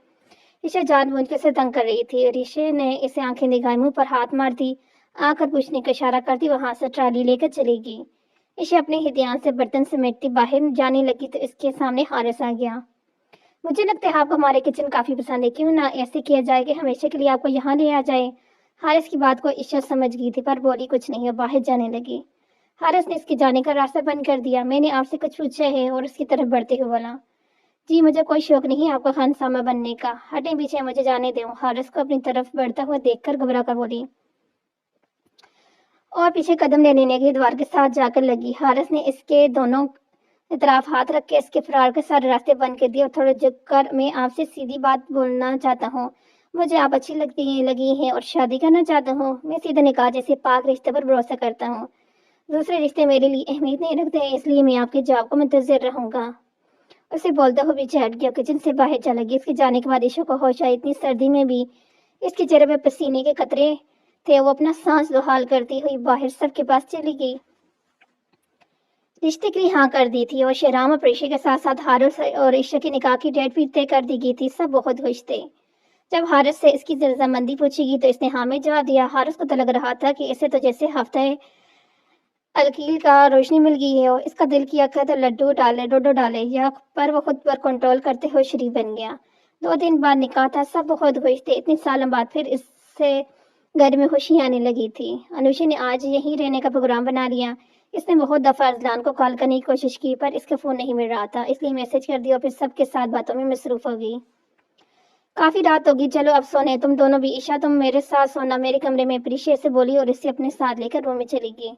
عائشہ جان بوجھ کے اسے تنگ کر رہی تھی. عائشہ نے اسے آنکھیں دکھائی منہ پر ہاتھ مار دی. آ کر پوچھنے کا اشارہ کرتی وہاں سے ٹرالی لے کر چلی گئی. عائشہ اپنے ہی دھیان سے برتن سمیٹتی باہر جانے لگی تو اس کے سامنے حارث آ گیا. مجھے لگتا ہے آپ کو ہمارے کچن کافی پسند ہے. کیوں نہ ایسے کیا جائے کہ ہمیشہ کے لیے آپ کو یہاں لے آ جائے. حارث کی بات کو عائشہ سمجھ گئی تھی پر بولی کچھ نہیں اور باہر جانے لگی. حارث نے اس کے جانے کا راستہ بند کر دیا. میں نے آپ سے کچھ پوچھا ہے. اور اس کی طرف بڑھتے ہوئے بولا. جی مجھے کوئی شوق نہیں آپ کا خانسامہ بننے کا. ہٹیں پیچھے مجھے جانے دیں. حارث کو اپنی طرف بڑھتا ہوا دیکھ کر گھبرا کر بولی اور پیچھے قدم لینے لگی. دیوار کے ساتھ جا کر لگی. حارث نے اس کے دونوں اطراف ہاتھ رکھ کے اس کے فرار کے سارے راستے بند کر دیے اور تھوڑے جھک کر میں آپ سے سیدھی بات بولنا چاہتا ہوں. مجھے آپ اچھی لگی ہیں اور شادی کرنا چاہتا ہوں. میں سیدھے نکاح جیسے پاک رشتے پر بھروسہ کرتا ہوں. دوسرے رشتے میرے لیے اہمیت نہیں رکھتے ہیں. اس لیے میں آپ کے جواب کو منتظر رہوں گا. اسے بولتا ہوا پیچھے ہٹ گیا. کچن سے باہر چلا گیا. اس کے جانے کے بعد عائشہ کو ہوش آئی. اتنی سردی میں بھی اس کے چہرے پہ پسینے کے قطرے تھے. وہ اپنا سانس بحال کرتی ہوئی باہر سب کے پاس چلی گئی. رشتے کے لیے ہاں کر دی تھی اور شیرام اور پریشا کے ساتھ ساتھ حارث اور عائشہ کے نکاح کی ڈیٹ بھی طے کر دی گئی تھی. سب بہت خوش تھے. جب حارث سے اس کی رضامندی پوچھی گئی تو اس نے ہاں میں جواب دیا. حارث کو تو لگ رہا تھا کہ اسے تو جیسے ہفتہ الکیل کا روشنی مل گئی ہے اور اس کا دل کیا کہ تو ڈوڈو ڈالے یا پر وہ خود پر کنٹرول کرتے ہوئے شریک بن گیا. 2 دن بعد نکاح تھا. سب بہت خوش تھے. اتنے سالوں بعد پھر اس سے घर में खुशी आने लगी थी। अनुषा ने आज यहीं रहने का प्रोग्राम बना लिया। इसने बहुत दफ़ा अरसलान को कॉल करने की कोशिश की पर इसका फ़ोन नहीं मिल रहा था, इसलिए मैसेज कर दिया और फिर सबके साथ बातों में मसरूफ़ हो गई। काफ़ी रात होगी, चलो अब सोने, तुम दोनों भी। ईशा तुम मेरे साथ सोना मेरे कमरे में, प्रीशा से बोली और इसे अपने साथ लेकर रूम में चली गई।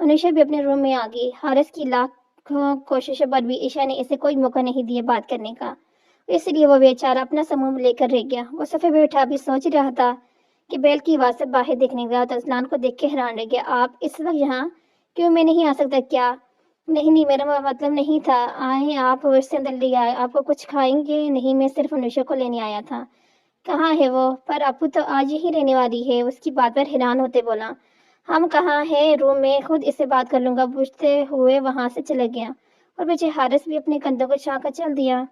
अनुषा भी अपने रूम में आ गई। हारिस की लाखों कोशिशों पर भी ईशा ने इसे कोई मौका नहीं दिया बात करने का, इसलिए वो बेचारा अपना समूह लेकर रह गया। वो सोफे पे बैठा भी सोच रहा था कि बेल की आवाज़ से बाहर देखने गया तो अजलान को देख के हैरान रह गया। आप इस वक्त यहाँ क्यों? मैं नहीं आ सकता क्या? नहीं नहीं, मेरा मतलब नहीं था। आए आप इससे अंदर ले आए। आपको कुछ खाएंगे? नहीं, मैं सिर्फ अनुषा को लेने आया था। कहाँ है वो? पर अपू तो आज ही रहने वाली है, उसकी बात पर हैरान होते बोला। हम कहाँ हैं? रूम में, खुद इससे बात कर लूंगा, पूछते हुए वहां से चला गया और पीछे हारिस भी अपने कंधों को छाकर चल दिया।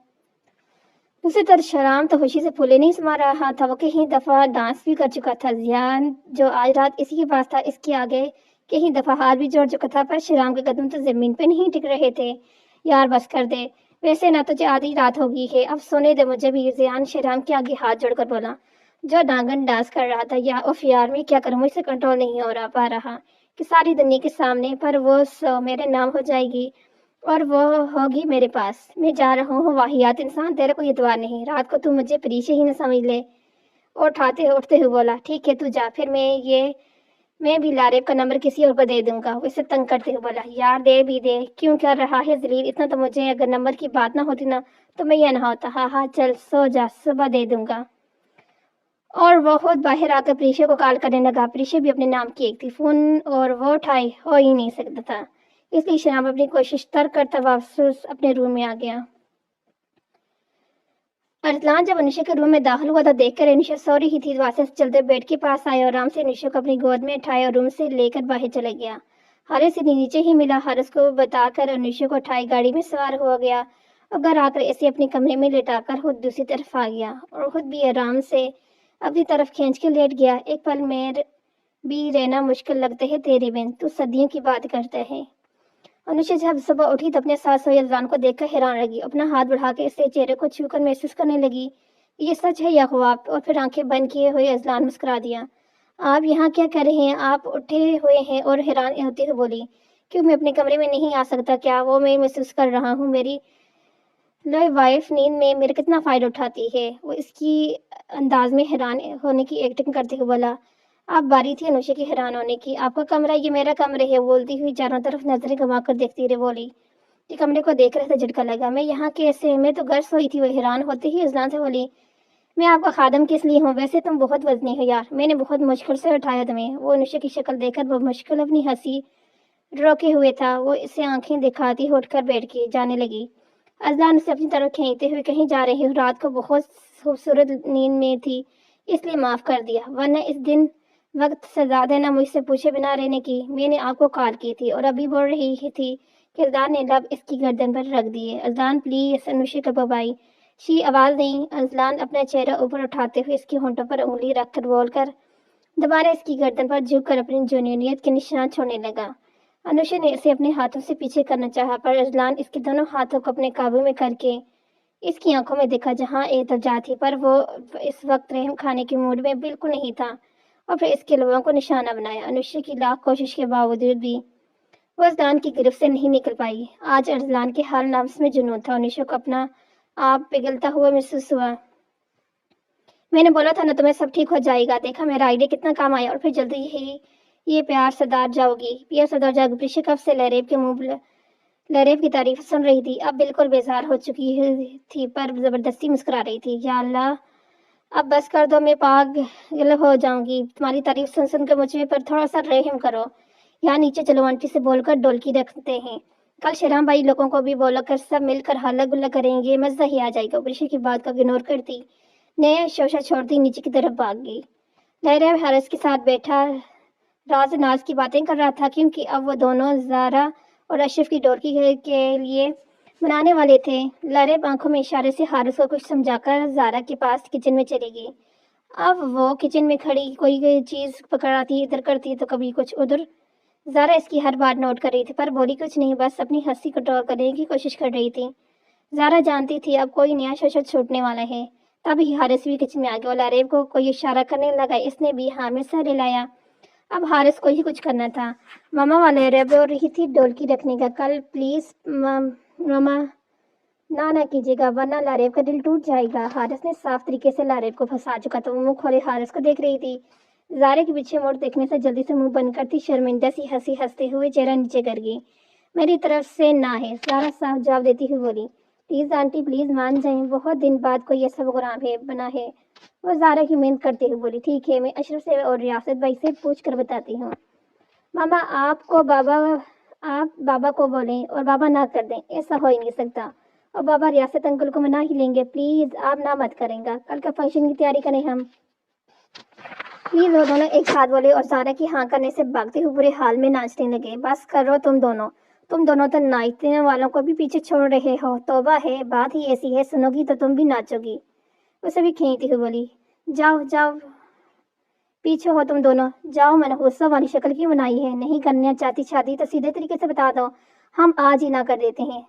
दूसरी तरफ शराम तो खुशी से फूले नहीं समा रहा था। वो कहीं दफा डांस भी कर चुका था। जियान जो आज रात इसी के पास था, इसके आगे कहीं दफा हाथ भी जोड़ चुका था, पर शराम के कदम तो जमीन पे नहीं टिक रहे थे। यार बस कर दे, वैसे ना तुझे आधी रात हो गई है, अब सोने दे मुझे भी। जियान शराम के आगे हाथ जोड़कर बोला, जो नांगन डांस कर रहा था। या उफ यार, मैं क्या करूं, मुझसे कंट्रोल नहीं हो रहा पा रहा कि सारी दुनिया के सामने, पर वो मेरे नाम हो जाएगी और वो होगी मेरे पास। मैं जा रहा हूँ वाहियात इंसान, तेरे को एतबार नहीं। रात को तू मुझे परीक्षे ही न समझ ले। और उठते हुए बोला, ठीक है तू जा, फिर मैं भी लारेब का नंबर किसी और को दे दूंगा। वो इसे तंग करते हुए बोला, यार दे भी दे, क्यों कर रहा है जलील इतना? तो मुझे अगर नंबर की बात ना होती ना तो मैं यह ना होता। हाँ हाँ चल सो जा, सुबह दे दूंगा। और वो खुद बाहर आकर प्रीशा को कॉल करने लगा। प्रीशा भी अपने नाम की एक थी, फोन और वो उठाए हो ही नहीं सकता था, इसलिए शराब अपनी कोशिश तर्क करता वापस अपने रूम में आ गया। अरसलान जब अनुषा के रूम में दाखिल हुआ तो देखकर अनुषा सो रही थी, वहां से चलते बेड के पास आया और आराम से अनुषा को अपनी गोद में उठाया और रूम से लेकर बाहर चला गया। हारिस से नीचे ही मिला। हारिस को बताकर अनुषा को उठाई गाड़ी में सवार हो गया और घर आकर इसे अपने कमरे में लेटाकर खुद दूसरी तरफ आ गया और खुद भी आराम से अपनी तरफ खींच के लेट गया। एक पल में भी रहना मुश्किल लगता है तेरे बिन, तू सदियों की बात करता है। अनुषा जब सुबह उठी तो अपने सास सोए अजलान को देखकर हैरान रही। अपना हाथ बढ़ा के इसके चेहरे को छूकर महसूस करने लगी, ये सच है या ख्वाब? और फिर आंखें बंद किए हुए अजलान मुस्कुरा दिया। आप यहाँ क्या कर रहे हैं? आप उठे हुए हैं और हैरान होते हुए बोली, क्यों मैं अपने कमरे में नहीं आ सकता क्या? वो मैं महसूस कर रहा हूँ, मेरी लो वाइफ नींद में मेरा कितना फायदा उठाती है। वो इसकी अंदाज में हैरान होने की एक्टिंग करते हुए बोला। आप बारी थी अनुषा की हैरान होने की। आपका कमरा, ये मेरा कमरा है। बोलती हुई चारों तरफ नजरें घुमा कर देखती रही। बोली, ये कमरे को देख रहे थे, झटका लगा। मैं यहाँ कैसे? मैं तो घर सोई थी। वो हैरान होते ही अजलान से बोली, मैं आपका खादम किस लिए हूँ? वैसे तुम बहुत वजनी हो यार, मैंने बहुत मुश्किल से उठाया तुम्हें। वो अनुषा की शक्ल देखकर वो मुश्किल अपनी हंसी रोके हुए था। वो इसे आंखें दिखाती उठकर बैठ के जाने लगी। अजलान उसे अपनी तरफ खींचते हुए, कहीं जा रही हूँ, रात को बहुत खूबसूरत नींद में थी इसलिए माफ कर दिया, वरना इस दिन वक्त सजा देना मुझसे पूछे बिना रहने की। मैंने आपको कॉल की थी और अभी बोल रही थी कि अजलान ने लब इसकी गर्दन पर रख दिए। अजलान प्लीज, अनुषा का बबाई शी आवाज नहीं। अजलान अपना चेहरा ऊपर उठाते हुए इसके होंठों पर उंगली रखकर बोलकर दोबारा इसकी गर्दन पर झुककर अपनी जुनूनियत के निशान छोड़ने लगा। अनुषा ने इसे अपने हाथों से पीछे करना चाहा, पर अजलान इसके दोनों हाथों को अपने काबू में करके इसकी आंखों में देखा जहां एतजा थी, पर वो इस वक्त रहम खाने के मूड में बिल्कुल नहीं था और फिर इसके लबों को निशाना बनाया। अनुषा की लाख कोशिश के बावजूद भी वो अजलान की गिरफ्त से नहीं निकल पाई। आज अजलान के हर लफ्ज़ में जुनून था। अनुषा को अपना आप पिघलता हुआ महसूस हुआ। मैंने बोला था ना तुम्हें सब ठीक हो जाएगा, देखा मेरा आइडिया कितना काम आया। और फिर जल्दी ही ये प्यार सरदार जाओगी, पिया सरदार जाओगी। प्रीशा कब से लहरेब के मुंह लहरेब की तारीफ सुन रही थी, अब बिल्कुल बेजार हो चुकी थी, पर जबरदस्ती मुस्कुरा रही थी। या अल्लाह, अब बस कर दो, मैं पागल हो जाऊंगी तुम्हारी तारीफ सुन सुन कर मुझ में, पर थोड़ा सा रहम करो। यहाँ नीचे चलो, आंटी से बोलकर डोलकी रखते हैं। कल शराम भाई लोगों को भी बोलकर सब मिलकर हल्ला गुल्ला करेंगे, मजा ही आ जाएगा। प्रीशा की बात को इग्नोर करती ने शोशा छोड़ती नीचे की तरफ भाग गई। लहरा हारिस के साथ बैठा राज नाज की बातें कर रहा था, क्योंकि अब वो दोनों ज़ारा और अशरफ की डोरकी के लिए मनाने वाले थे। लहरेब आंखों में इशारे से हारिस को कुछ समझाकर ज़ारा के पास किचन में चली गई। अब वो किचन में खड़ी कोई चीज़ पकड़ाती, इधर करती तो कभी कुछ उधर। ज़ारा इसकी हर बात नोट कर रही थी, पर बोली कुछ नहीं, बस अपनी हंसी कंट्रोल करने की कोशिश कर रही थी। ज़ारा जानती थी अब कोई नया शोशा छूटने वाला है। तभी हारिस भी किचन में आ गया और लारेब को कोई इशारा करने लगा। इसने भी हाँ में सर हिलाया। अब हारिस को ही कुछ करना था। मामा वाले रेब हो रही थी ढोलकी रखने का। कल प्लीज मामा ना कीजिएगा वरना लारेब का दिल टूट जाएगा। हारिस ने साफ तरीके से लारेब को फंसा चुका था। वो मुंह खोले हारिस को देख रही थी। जारे के पीछे मोड़ देखने से जल्दी से मुंह बंद करती शर्मिंदा सी हंसी हंसते हुए चेहरा नीचे कर गई। मेरी तरफ से ना है, सारा साफ जवाब देती हुई बोली। प्लीज आंटी प्लीज मान जाएं, बहुत दिन बाद कोई ऐसा प्रोग्राम है बना है। वो जारा की मिन्नत करते हुए बोली। ठीक है, मैं अशरफ से और रियासत भाई से पूछ कर बताती हूँ। मामा आप बाबा को बोलें और बाबा ना कर दें, ऐसा हो ही नहीं सकता। और बाबा रियासत अंकल को मना ही लेंगे। प्लीज आप ना मत करेंगे, कल का फंक्शन की तैयारी करें हम। प्लीज वो दोनों एक साथ बोले और सारा की हाँ करने से भागते हुए बुरे हाल में नाचने लगे। बस करो तुम दोनों तो नाचने वालों को भी पीछे छोड़ रहे हो। तौबा है, बात ही ऐसी है, सुनोगी तो तुम भी नाचोगी। उसे भी खींचती हुई बोली। जाओ जाओ पीछे हो तुम दोनों, जाओ। मनहूसा वाली शक्ल क्यों बनाई है? नहीं करना चाहती शादी तो सीधे तरीके से बता दो, हम आज ही ना कर देते हैं।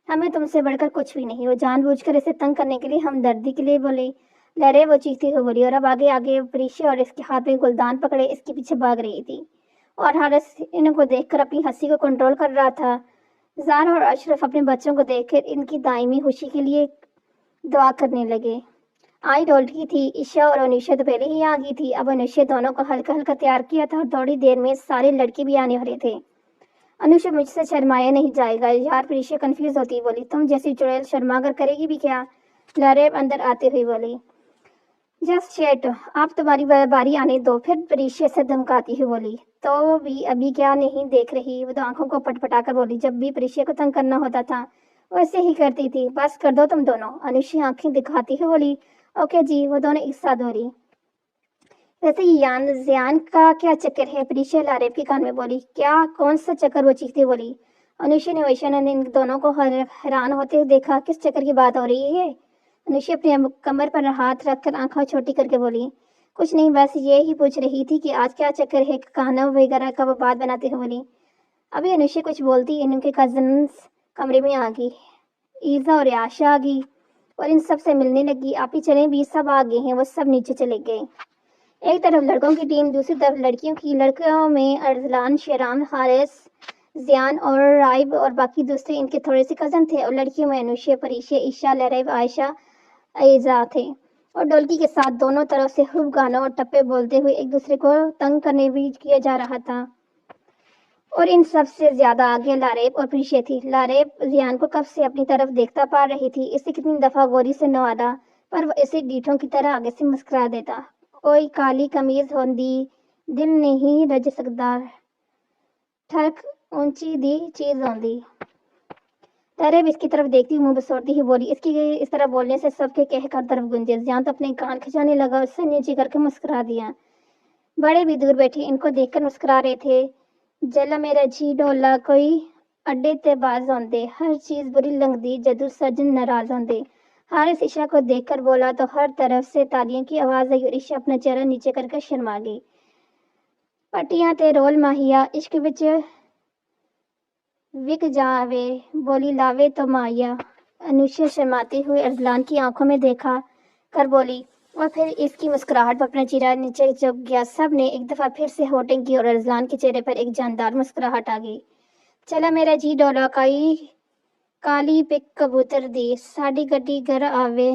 हमें तुमसे बढ़कर कुछ भी नहीं। वो जानबूझकर इसे तंग करने के लिए हमदर्दी के लिए बोले। लहरे वो चीखती हुई बोली और अब आगे आगे परीक्षा और इसके हाथ में गुलदान पकड़े इसके पीछे भाग रही थी। और हारिस इनको देखकर अपनी हंसी को कंट्रोल कर रहा था। ज़ारा और अशरफ अपने बच्चों को देखकर इनकी दायमी खुशी के लिए दुआ करने लगे। आई डोलती थी। ईशा और अनिशा तो पहले ही आ गई थी। अब अनुष्या दोनों को हल्का हल्का तैयार किया था और थोड़ी देर में सारे लड़के भी आने वाले थे। अनुष्या मुझसे शर्माया नहीं जाएगा यार। प्रीशा कंफ्यूज होती बोली। तुम जैसी चुड़ैल शर्मा कर करेगी भी क्या? लरेब अंदर आते हुए बोली। जस्ट शेट, आप तुम्हारी बारी आने दो। फिर प्रीशा से धमकाती हुई बोली। तो भी अभी क्या नहीं देख रही? वो तो आंखों को पटपटा कर बोली। जब भी प्रीशा को तंग करना होता था वैसे ही करती थी। बस कर दो तुम दोनों। अनुष्या आंखें दिखाती हुई बोली। ओके जी। वो दोनों एक साथ हो रही। वैसे जियान का क्या चक्कर है? प्रीशा लारेब के कान में बोली। क्या? कौन सा चक्कर? वो चीखती बोली। अनुष्या ने वैशानंद इन दोनों को हैरान होते हुए देखा। किस चक्कर की बात हो रही है? अनुष्या अपने कमर पर हाथ रखकर आंखें छोटी करके बोली। कुछ नहीं, बस ये ही पूछ रही थी कि आज क्या चक्कर है। खाना वगैरह का वो बात बनाते हुए बोली। अभी अनुष्या कुछ बोलती इनके कजन्स कमरे में आ गई। ईजा और आशा आ गई और इन सब से मिलने लगी। आप ही चलें भी, सब आ गए हैं। वो सब नीचे चले गए। एक तरफ लड़कों की टीम, दूसरी तरफ लड़कियों की। लड़कियों में अरसलान, शेराम, हारिस, जियान और राइब और बाकी दूसरे इनके थोड़े से कजन थे। और लड़कियों में अनुष्या, परीशा, ईशा, लरेब, आयशा, ऐजा थे। और डोलकी के साथ दोनों तरफ से खूब गानों और टप्पे बोलते हुए एक दूसरे को तंग करने भी किया जा रहा था। और इन सब से ज्यादा आगे लारेब और प्रीशा थी। लारेब जियान को कब से अपनी तरफ देखता पा रही थी। इसे कितनी दफा गोरी से नवादा पर वो इसे डीठों की तरह आगे से मुस्कुरा देता। कोई काली कमीज होंदी दिल नहीं रज सकदा, ठरक ऊंची दी चीज होंदी। लारेब इसकी तरफ देखती मुंह बसोरती ही बोली। इसकी इस तरह बोलने से सबके कहकर तरफ गुंजे। जियान तो अपने कान खिंचाने लगा, उससे नीचे करके मुस्कुरा दिया। बड़े भी दूर बैठे इनको देखकर मुस्कुरा रहे थे। जला मेरा जी डोला कोई अड्डे ते बाज होंदे, हर चीज बुरी लगदी जदू सजन नाराज होंदे। हारिस ईशा को देखकर बोला तो हर तरफ से तालियों की आवाज आई और ईशा अपना चेहरा नीचे करके शर्मा गई। पटियां ते रोल माहिया इश्क विच विक जावे, बोली लावे तो माया। अनुष्या शर्माते हुए अरसलान की आंखों में देखा कर बोली और फिर इसकी मुस्कुराहट पर अपना चेहरा नीचे झुक गया। सब ने एक दफा फिर से होटिंग की और अरसलान के चेहरे पर एक जानदार मुस्कुराहट आ गई। चला मेरा जी डोला काली पिक कबूतर दी, साड़ी गड्डी घर आवे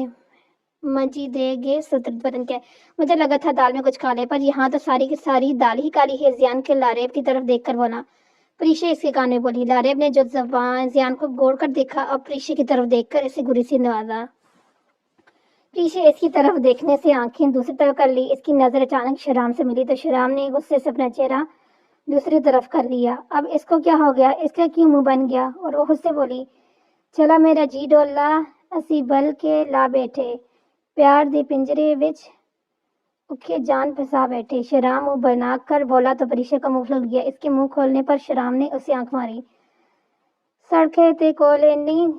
मंजी देगे सूत्र बदन के। मुझे लगा था दाल में कुछ काले, पर यहाँ तो सारी की सारी दाल ही काली है। जियान के लारेब की तरफ देखकर बोला। प्रीशा इसके कान में बोली। लारेब ने जो जबान जियान को गोड़ कर देखा और प्रीशा की तरफ देखकर इसे गुरी से नवाजा। प्रीशा इसकी तरफ देखने से आंखें दूसरी तरफ कर ली। इसकी नजर अचानक शराम से मिली तो शराम ने गुस्से से अपना चेहरा दूसरी तरफ कर लिया। अब इसको क्या हो गया? इसका क्यों मुंह बन गया? और वो उससे बोली। चला मेरा जी डोला असी बल के ला बैठे, प्यार दे पिंजरे विच उखे जान फंसा बैठे। शराम मुंह बना कर बोला तो प्रीशा का मुंह खुल गया। इसके मुंह खोलने पर शराम ने उसे आंख मारी। सड़के ते कोले नी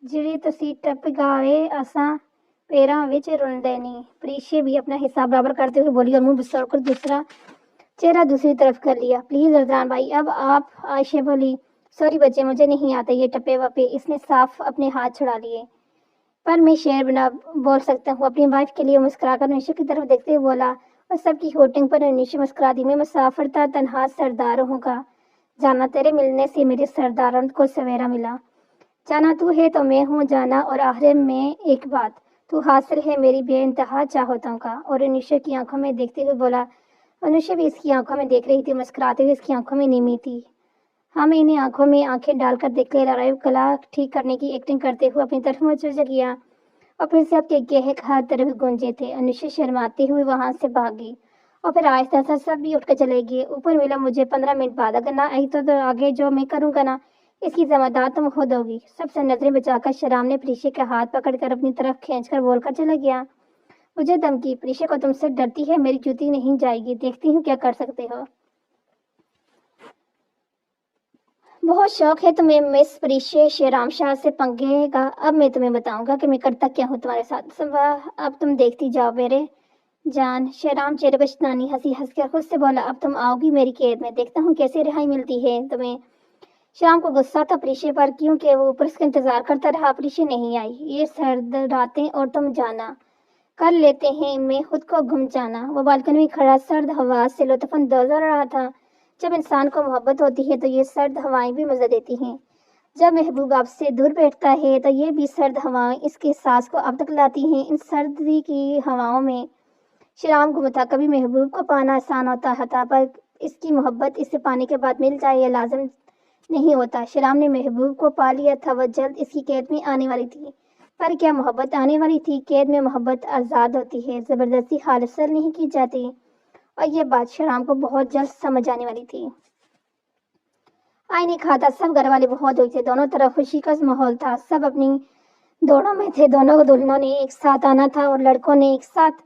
जिड़ी तुसी टप गावे असा पैरां विच रुलदे नी। प्रीशा भी अपना हिस्सा बराबर करते हुए बोली और मुंह बिसोड़कर दूसरा चेहरा दूसरी तरफ कर लिया। प्लीज अरदान भाई, अब आप। आयशा बोली। सॉरी बच्चे, मुझे नहीं आता ये टप्पे वप्पे। इसने साफ अपने हाथ छुड़ा लिए। پر میں شعر بنا بول سکتا ہوں۔ اپنی وائف کے لیے مسکرا کر انوشا کی طرف دیکھتے ہوئے بولا اور سب کی ہوٹنگ پر انوشا مسکرا دی۔ میں مسافر تھا، تنہا سردار ہوں کا جانا، تیرے ملنے سے میرے سرداروں کو سویرا ملا۔ جانا تو ہے تو میں ہوں جانا، اور آخر میں ایک بات، تو حاصل ہے میری بے انتہا چاہتوں کا۔ اور انوشا کی آنکھوں میں دیکھتے ہوئے بولا۔ انوشا بھی اس کی آنکھوں میں دیکھ رہی تھی، مسکراتے ہوئے اس کی آنکھوں میں نیمی تھی۔ ہاں، میں انہیں آنکھوں میں آنکھیں ڈال کر دیکھ لے رہا، گلا ٹھیک کرنے کی ایکٹنگ کرتے ہوئے اپنی طرف متوجہ کیا، اور پھر سے اب کے گہک ہر طرف گونجے تھے۔ انوشا شرماتے ہوئے وہاں سے بھاگ گئی، اور پھر آہستہ سے سب بھی اٹھ کر چلے گئے۔ اوپر ملا مجھے 15 منٹ بعد، اگر نہ آئی تو آگے جو میں کروں گا نا، اس کی ذمہ دار تم خود ہوگی۔ سب سے نظریں بچا کر شرام نے پریشے کا ہاتھ پکڑ کر اپنی طرف کھینچ کر بول کر چلا گیا۔ مجھے دھمکی؟ پریشے کو تم سے ڈرتی ہے؟ میری جوتی نہیں جائے گی، دیکھتی ہوں کیا کر سکتے ہو۔ بہت شوق ہے تمہیں مس پریشے شیرام شاہ سے پنگے کا، اب میں تمہیں بتاؤں گا کہ میں کرتا کیا ہوں تمہارے ساتھ۔ اب تم دیکھتی جاؤ میرے جان۔ شیرام چہرے پر شیطانی ہنسی ہنس کر خود سے بولا، اب تم آؤ گی میری قید میں، دیکھتا ہوں کیسے رہائی ملتی ہے تمہیں۔ شیرام کو غصہ تھا پریشے پر، کیونکہ وہ اوپر اس کا انتظار کرتا رہا، پریشے نہیں آئی۔ یہ سرد راتیں اور تم جانا، کر لیتے ہیں ان میں خود کو گم جانا۔ وہ بالکنی میں کھڑا سرد ہوا سے لطف اندوز ہو رہا تھا۔ جب انسان کو محبت ہوتی ہے تو یہ سرد ہوائیں بھی مزہ دیتی ہیں۔ جب محبوب آپ سے دور بیٹھتا ہے تو یہ بھی سرد ہوائیں اس کے احساس کو اب تک لاتی ہیں۔ ان سردی کی ہواؤں میں شیرام گم تھا۔ کبھی محبوب کو پانا آسان ہوتا تھا، پر اس کی محبت اسے پانے کے بعد مل جائے یہ لازم نہیں ہوتا۔ شیرام نے محبوب کو پا لیا تھا، وہ جلد اس کی قید میں آنے والی تھی۔ پر کیا محبت آنے والی تھی؟ قید میں محبت آزاد ہوتی ہے، زبردستی حاصل نہیں کی جاتی، اور یہ بات شیرام کو بہت جلد سمجھ آنے والی تھی۔ آئی نہیں کھاتا، سب گھر والے بہت ہوئے تھے، دونوں طرف خوشی کا ماحول تھا، سب اپنی دوڑوں میں تھے۔ دونوں دلہنوں نے ایک ساتھ آنا تھا اور لڑکوں نے ایک ساتھ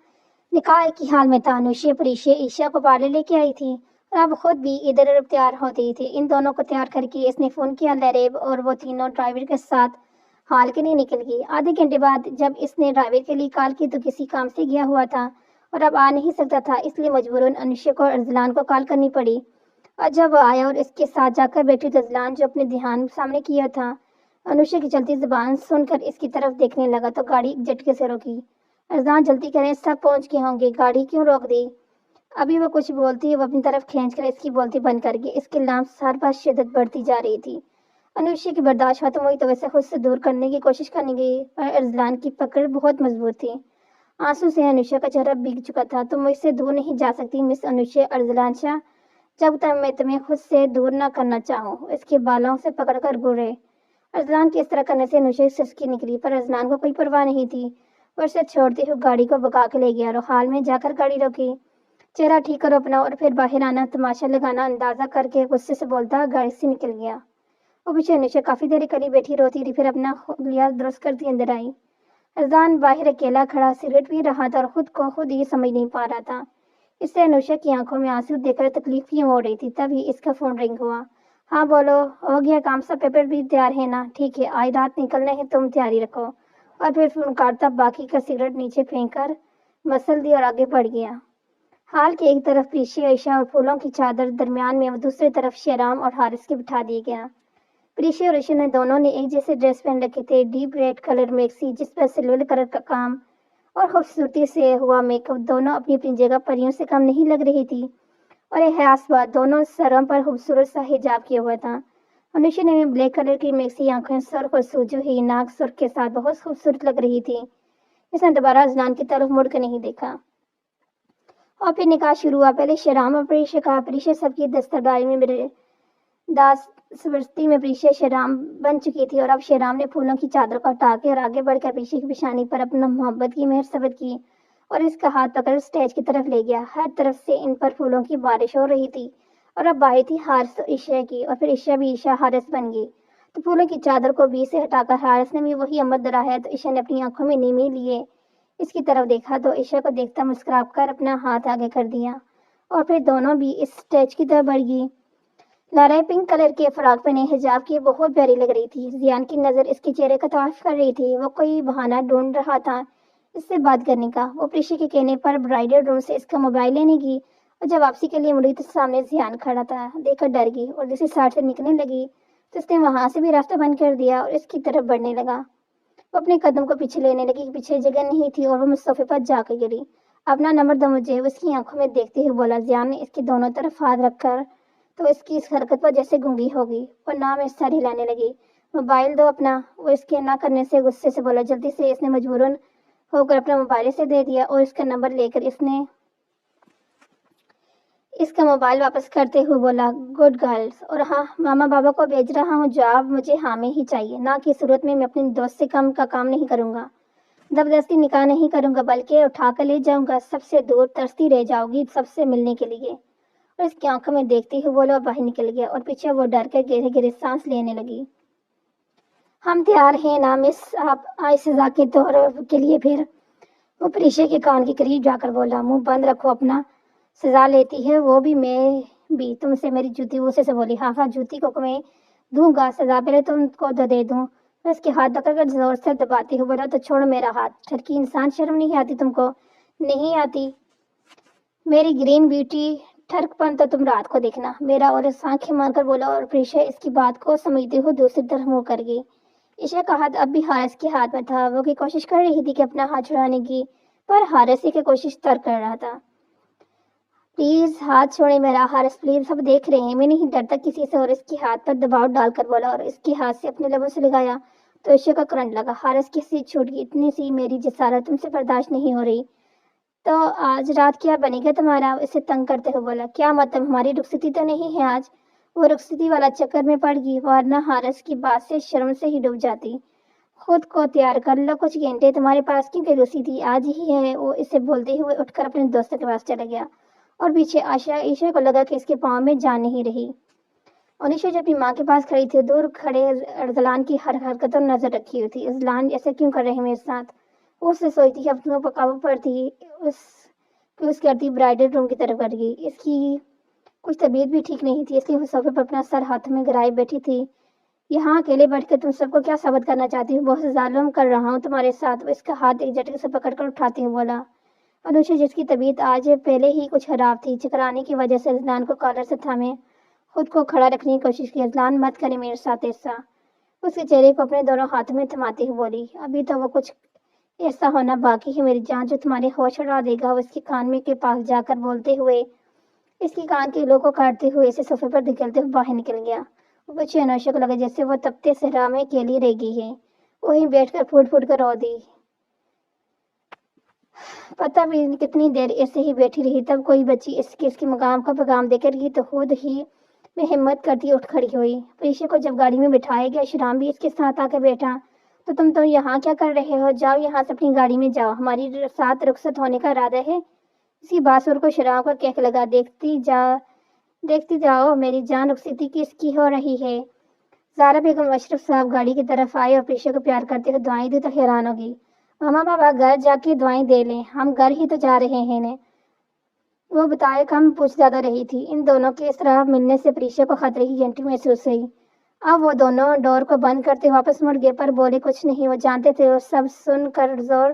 نکاح کی حال میں تھا۔ انوشا پریشے عشا کو پارلر لے کے آئی تھی، اور اب خود بھی ادھر ادھر تیار ہوتی تھی۔ ان دونوں کو تیار کر کے اس نے فون کیا لیریب، اور وہ تینوں ڈرائیور کے ساتھ ہال کے لیے نکل گئی۔ آدھے گھنٹے بعد جب اس نے ڈرائیور کے لیے کال کی تو کسی کام سے گیا ہوا تھا اور اب آ نہیں سکتا تھا، اس لیے مجبوراً انوشا کو ارسلان کو کال کرنی پڑی۔ اور جب وہ آیا اور اس کے ساتھ جا کر بیٹھی تو ارسلان جو اپنے دھیان سامنے کیا تھا، انوشا کی چلتی زبان سن کر اس کی طرف دیکھنے لگا تو گاڑی ایک جھٹکے سے روکی۔ ارسلان جلدی کریں، سب پہنچ گئے ہوں گے، گاڑی کیوں روک دی؟ ابھی وہ کچھ بولتی ہے، وہ اپنی طرف کھینچ کر اس کی بولتی بند کر گئی۔ اس کے لمس ہر بار شدت بڑھتی جا رہی تھی۔ انوشا کی برداشت ختم ہوئی تو ویسے خود سے دور کرنے کی کوشش کرنے گئی، پر ارسلان کی پکڑ بہت مضبوط تھی۔ آنسو سے انوشا کا چہرہ بھیگ چکا تھا۔ تم مجھ سے دور نہیں جا سکتی مس انوشا ارسلان شاہ، جب تک میں تمہیں خود سے دور نہ کرنا چاہوں۔ اس کے بالوں سے پکڑ کر گھورے۔ ارسلان کے اس طرح کرنے سے انوشا کی سسکی نکلی، پر ارسلان کو کوئی پرواہ نہیں تھی۔ وہ اسے چھوڑتے ہوئے گاڑی کو بھگا کے لے گیا اور ہال میں جا کر گاڑی روکی۔ چہرہ ٹھیک کرو اپنا اور پھر باہر آنا، تماشا لگانا اندازہ کر کے غصے سے بولتا گاڑی سے نکل گیا۔ وہ پیچھے انوشا کافی دیر قریب بیٹھی روتی رہی، پھر اپنا لحاظ درست کرتی اندر آئی۔ ارسلان باہر اکیلا کھڑا سگریٹ پی رہا تھا اور خود کو خود یہ سمجھ نہیں پا رہا تھا۔ اس سے انوشا کی آنکھوں میں آنسو دیکھ کر تکلیف ہی ہو رہی تھی۔ تبھی اس کا فون رنگ ہوا۔ ہاں بولو، ہو گیا کام؟ سب پیپر بھی تیار ہے نا؟ ٹھیک ہے، آج رات نکلنا ہے، تم تیاری رکھو۔ اور پھر فون کاٹتا باقی کا سگریٹ نیچے پھینک کر مسل دی اور آگے بڑھ گیا۔ ہال کے ایک طرف پریشے عشا اور پھولوں کی چادر، درمیان میں دوسری طرف شیرام اور حارث کے بٹھا دیا گیا۔ پریشے اور عشا نے دونوں نے ایک جیسے ڈریس پہن رکھے تھے، ڈیپ ریڈ کلر میکسی جس پر سلور کلر کا کام اور خوبصورتی سے ہوا میک اپ، دونوں اپنی اپنی جگہ پریوں سے کم نہیں لگ رہی تھی۔ اور یہ خاص بات، دونوں سروں پر خوبصورت سا حجاب کیا ہوا تھا۔ انوشا نے بلیک کلر کی میکسی، آنکھیں سرخ اور سوجو ہی ناک سرخ کے ساتھ بہت خوبصورت لگ رہی تھی۔ اس نے دوبارہ ارسلان کی طرف مڑ کر نہیں دیکھا۔ اور پھر نکاح شروع ہوا۔ پہلے شیرام اور پریشے کا۔ پریشے سب کی دستبرداری میں دستبردستی میں پریشے شیرام بن چکی تھی، اور اب شیرام نے پھولوں کی چادر کو ہٹا کے اور آگے بڑھ کر پریشے کی پیشانی پر اپنا محبت کی مہر ثبت کی اور اس کا ہاتھ پکڑ اسٹیج کی طرف لے گیا۔ ہر طرف سے ان پر پھولوں کی بارش ہو رہی تھی، اور اب باری تھی حارث اور عشا کی، اور پھر عشا بھی عشا حارث بن گئی۔ تو پھولوں کی چادر کو بیچ سے ہٹا کر حارث نے بھی وہی عمل دہرایا تو عشا نے اپنی آنکھوں میں نیمی لیے اس کی طرف دیکھا تو عشا کو دیکھتا مسکرا کر اپنا ہاتھ آگے کر دیا، اور پھر دونوں بھی اس اسٹیج کی طرف بڑھ گئی۔ لارا پنک کلر کے فراق پہنے حجاب کی بہت پیاری لگ رہی تھی۔ زیان کی نظر اس کے چہرے کا تعارف کر رہی تھی۔ وہ کوئی بہانہ ڈھونڈ رہا تھا اس سے بات کرنے کا۔ وہ پریشے کے کہنے پر برائڈل روم سے اس کا موبائل لینے گئی، اور جب واپسی کے لیے مڑی تو سامنے زیان کھڑا تھا۔ دیکھ کر ڈر گئی اور دوسری سائڈ سے نکلنے لگی تو اس نے وہاں سے بھی راستہ بند کر دیا اور اس کی طرف بڑھنے لگا۔ وہ اپنے قدم کو پیچھے لینے لگی، پیچھے جگہ نہیں تھی اور وہ صوفے پر جا کر گری۔ اپنا نمبر دو مجھے، اس کی آنکھوں میں دیکھتے ہوئے بولا۔ زیان نے اس کے دونوں طرف ہاتھ رکھ کر تو اس کی اس حرکت پر جیسے گونگی ہو گئی، اور نہ میں سر ہلانے لگی۔ موبائل دو اپنا، وہ اس کے نہ کرنے سے غصے سے بولا۔ جلدی سے اس نے مجبوراً ہو کر اپنا موبائل سے دے دیا اور اس کا نمبر لے کر اس نے اس کا موبائل واپس کرتے ہوئے بولا، گڈ گرلز، اور ہاں ماما بابا کو بھیج رہا ہوں جواب، مجھے ہاں میں ہی چاہیے، نہ کہ صورت میں اپنے دوست سے کم کا کام نہیں کروں گا، زبردستی نکاح نہیں کروں گا، بلکہ اٹھا کر لے جاؤں گا، سب سے دور ترستی رہ جاؤ گی سب سے ملنے کے لیے۔ اور اس کی آنکھوں میں دیکھتے ہوئے بولا اور باہر نکل گیا، اور پیچھے وہ ڈر کر گہرے گہرے سانس لینے لگی۔ ہم تیار ہیں نا مس، آپ آئی سزا کے طور کے لیے؟ پھر وہ پریشے کے کان کے قریب جا کر بولا، منہ بند رکھو اپنا، سزا لیتی ہے وہ بھی، میں بھی تم سے میری جوتی غصے سے بولی۔ ہاں ہاں جوتی کو میں دوں گا سزا، پہلے تم کو دے دوں۔ میں اس کے ہاتھ پکڑ کر زور سے دباتی ہوں بولا، تو چھوڑ میرا ہاتھ، ٹھرکی انسان، شرم نہیں آتی تم کو؟ نہیں آتی میری گرین بیوٹی، ٹھرک پن تو تم رات کو دیکھنا میرا، اور اس آنکھیں مان کر بولا، اور پریشا اس کی بات کو سمجھتے ہوئے دوسری طرف منہ کر گئی۔ عشا کا ہاتھ اب بھی حارث کے ہاتھ میں تھا، وہ کی کوشش کر رہی تھی کہ اپنا ہاتھ چھڑانے کی، پر حارث ہی کی کوشش ترک کر رہا تھا۔ پلیز ہاتھ چھوڑے میرا، حارث پلیز، سب دیکھ رہے ہیں، میں نہیں ڈرتا کسی سے، اور اس کے ہاتھ پر دباؤ ڈال کر بولا، اور اس کے ہاتھ سے اپنے لبوں سے لگایا تو عشا کا کرنٹ لگا۔ حارث کی سی چھوٹ گئی، اتنی سی میری جسارت تم سے برداشت نہیں ہو رہی، تو آج رات کیا بنے گا تمہارا؟ اسے تنگ کرتے ہوئے بولا۔ کیا مطلب؟ ہماری رخصتی تو نہیں ہے آج؟ وہ رخصتی والا چکر میں پڑ گئی، ورنہ حارث کی بات سے شرم سے ہی ڈوب جاتی۔ خود کو تیار کر لو، کچھ گھنٹے تمہارے پاس کیوں کہ رخصتی آج ہی ہے؟ وہ اسے بولتے ہوئے اٹھ کر اپنے دوستوں کے پاس چلا گیا، اور پیچھے عائشہ کو لگا کہ اس کے پاؤں میں جان نہیں رہی۔ انیشا جو اپنی ماں کے پاس کھڑی تھی، دور کھڑے ارسلان کی ہر حرکت پر نظر رکھی ہوئی تھی۔ ارسلان ایسے کیوں کر رہے ہیں میرے ساتھ؟ وہ اس سے سوچتی کہ اپنوں پر قابو پڑتی اس کرتی برائڈل روم کی طرف بڑھ گئی۔ اس کی کچھ طبیعت بھی ٹھیک نہیں تھی، اس لیے وہ صوفے پر اپنا سر ہاتھوں میں گرائے بیٹھی تھی۔ یہاں اکیلے بیٹھ کر تم سب کو کیا ثابت کرنا چاہتی ہو؟ بہت ظلم کر رہا ہوں تمہارے ساتھ۔ وہ اس کا ہاتھ ایک جھٹکے سے پکڑ کر اٹھاتے ہوئے بولا۔ انوشا جس کی طبیعت آج پہلے ہی کچھ خراب تھی، چکرانے کی وجہ سے ارسلان کو کالر سے تھامے خود کو کھڑا رکھنے کی کوشش کی۔ ارسلان مت کرے میرے ساتھ ایسا، اس کے چہرے کو اپنے دونوں ہاتھوں میں تھماتے ہوئے بولی۔ ابھی تو وہ کچھ ایسا ہونا باقی ہے میری جان جو تمہارے ہوش اڑا دے گا۔ وہ اس کے کان میں کے پاس جا کر بولتے ہوئے اس کی کان کے لو کو کاٹتے ہوئے اسے صوفے پر دھکیلتے ہوئے باہر نکل گیا۔ بچے انوشا کو لگا جیسے وہ تپتے صحرا میں اکیلی رہ گئی ہے، وہیں بیٹھ کر پھوٹ پھوٹ کر رو دی۔ پتہ بھی کتنی دیر ایسے ہی بیٹھی رہی، تب کوئی بچی اس کے مقام کا پیغام دے کر گئی تو خود ہی میں ہمت کرتی اٹھ کھڑی ہوئی۔ پریشا کو جب گاڑی میں بٹھایا گیا، شیرام بھی اس کے ساتھ آ کر بیٹھا۔ تو تم تو یہاں کیا کر رہے ہو؟ جاؤ یہاں سے اپنی گاڑی میں جاؤ، ہماری ساتھ رخصت ہونے کا ارادہ ہے۔ اس کی بات سن کر شیرام کو کہنے لگا، دیکھتی جاؤ میری جان، رخصتی کس کی ہو رہی ہے؟ زہرا بیگم اشرف صاحب گاڑی کی طرف آئے اور پریشا کو پیار کرتے ہوئے دعائیں دی تو حیران ہوگی۔ ماما بابا گھر جا کے دعائیں دے لیں، ہم گھر ہی تو جا رہے ہیں نے، وہ بتائے کم پوچھ زیادہ رہی تھی۔ ان دونوں کے اس طرح ملنے سے پریشا کو خطرے کی گھنٹی محسوس ہوئی۔ اب وہ دونوں ڈور کو بند کرتے واپس مڑ گئے، پر بولے کچھ نہیں۔ وہ جانتے تھے وہ سب سن کر زور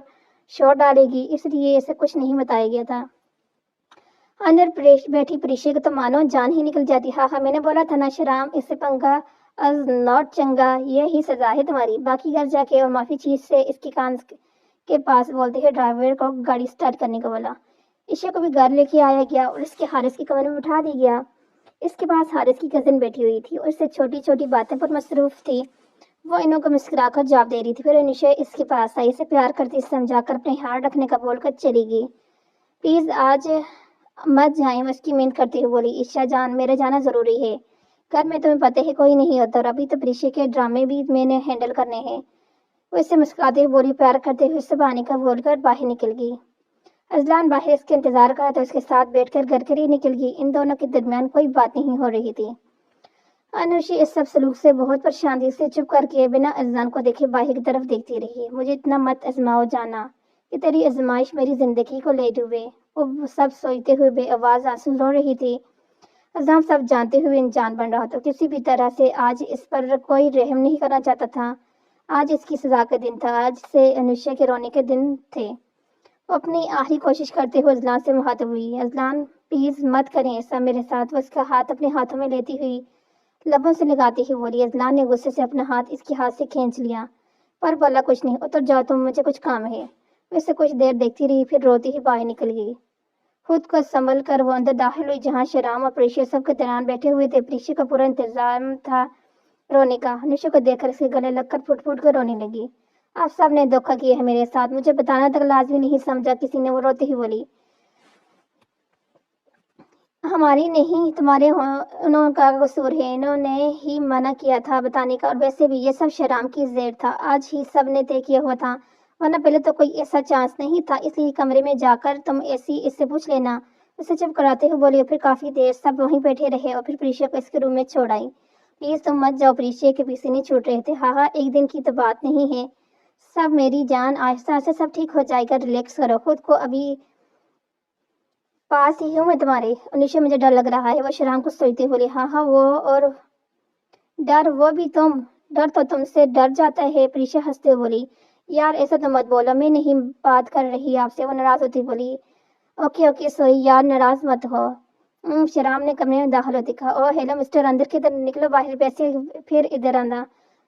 شور ڈالے گی، اس لیے اسے کچھ نہیں بتایا گیا تھا۔ اندر بیٹھی پریشا کو تو مانو جان ہی نکل جاتی۔ ہاں میں نے بولا تھا نا شیرام، اس سے پنگا از ناٹ چنگا، یہی سزا ہے تمہاری۔ باقی گھر جا کے اور معافی چیز سے اس کی کان کے پاس بولتے ہوئے ڈرائیور کو گاڑی سٹارٹ کرنے کو بولا۔ عشا کو بھی گھر لے کے آیا گیا اور اس کے حارث کے کمرے میں بٹھا دیا گیا۔ اس کے پاس حارث کی کزن بیٹھی ہوئی تھی اور اس سے چھوٹی چھوٹی باتیں پر مصروف تھی۔ وہ انہوں کو مسکرا کر جواب دے رہی تھی۔ پھر انوشا اس کے پاس آئی، اسے پیار کرتی سمجھا کر اپنے ہاتھ رکھنے کا بول کر چلی گئی۔ پلیز آج مت جائیں، وہ اس کی محنت کرتی ہوئی بولی۔ عشا جان، میرے جانا ضروری ہے، گھر میں تمہیں پتہ ہے کوئی نہیں ہوتا، اور ابھی تو پریشا کے ڈرامے بھی میں نے ہینڈل کرنے ہیں۔ وہ اس سے مسکراتے ہوئے بولی، پیار کرتے ہوئے سب آنے کا بول کر باہر نکل گئی۔ ارسلان باہر اس کے انتظار کر رہا تو اس کے ساتھ بیٹھ کر گھر کے لیے نکل گئی۔ ان دونوں کے درمیان کوئی بات نہیں ہو رہی تھی۔ انوشی اس سب سلوک سے بہت پریشان تھی، اسے چپ کر کے بنا ارسلان کو دیکھے باہر کی طرف دیکھتی رہی۔ مجھے اتنا مت آزماؤ جانا کہ تیری آزمائش میری زندگی کو لے ڈوبے، وہ سب سوچتے ہوئے بے آواز آنسو رو رہی تھی۔ ارسلان سب جانتے ہوئے انجان بن رہا تھا، کسی بھی طرح سے آج اس پر کوئی رحم نہیں کرنا چاہتا تھا۔ آج اس کی سزا کا دن تھا، آج سے انوشا کے رونے کے دن تھے۔ وہ اپنی آخری کوشش کرتے ہوئے ارسلان سے مخاطب ہوئی، ارسلان پلیز مت کریں ایسا میرے ساتھ۔ وہ اس کا ہاتھ اپنے ہاتھوں میں لیتی ہوئی لبوں سے لگاتی ہوئی بولی۔ ارسلان نے غصے سے اپنا ہاتھ اس کے ہاتھ سے کھینچ لیا۔ پر بولا کچھ نہیں، اتر جاؤ تم، مجھے کچھ کام ہے۔ ویسے کچھ دیر دیکھتی رہی، پھر روتی ہی باہر نکل گئی۔ خود کو سنبھل کر وہ اندر داخل ہوئی جہاں شیرام اور پریشیا سب کے درمیان بیٹھے ہوئے تھے۔ پریشیا کا پورا انتظام تھا رونے کا۔ انوشا کو دیکھ کر اس کے گلے لگ کر پھٹ پھٹ کر رونے لگی۔ آپ سب نے دھوکہ کیا ہے میرے ساتھ، مجھے بتانا تک لازمی نہیں سمجھا کسی نے، وہ روتے ہی بولی۔ ہماری نہیں، تمہارے انہوں کا قصور ہے، انہوں نے ہی منع کیا تھا بتانے کا، اور ویسے بھی یہ سب شیرام کی زیر تھا، آج ہی سب نے طے کیا ہوا تھا، ورنہ پہلے تو کوئی ایسا چانس نہیں تھا، اس لیے کمرے میں جا کر تم ایسی اس سے پوچھ لینا۔ اسے چپ کراتے ہوئے بولی، اور پھر کافی دیر سب وہیں بیٹھے رہے، اور پھر پریشیا کو اس کے روم میں چھوڑ آئی۔ پلیز تم مت جاؤ، پریشیا کے پیچھے نہیں چھوٹ رہے تھے۔ ہاں ہاں، ایک دن کی تو بات نہیں ہے سب، میری جان آہستہ آہستہ سب ٹھیک ہو جائے گا، ریلیکس کرو خود کو، ابھی پاس ہی ہوں میں تمہارے۔ انیشا، مجھے ڈر لگ رہا ہے، وہ شیرام کو سوچتے بولی۔ ہاں ہاں، وہ اور ڈر، وہ بھی تم، ڈر تو تم سے ڈر جاتا ہے، پریشیا ہنستے بولی۔ یار ایسا تو مت بولو، میں نہیں بات کر رہی آپ سے، وہ ناراض ہوتی بولی۔ اوکے اوکے سوری، یار ناراض مت ہو۔ شیرام نے کمرے میں داخل ہوتے کہا۔ او ہیلو مسٹر، اندر کی طرف نکلو، باہر پیسے پھر ادھر آنا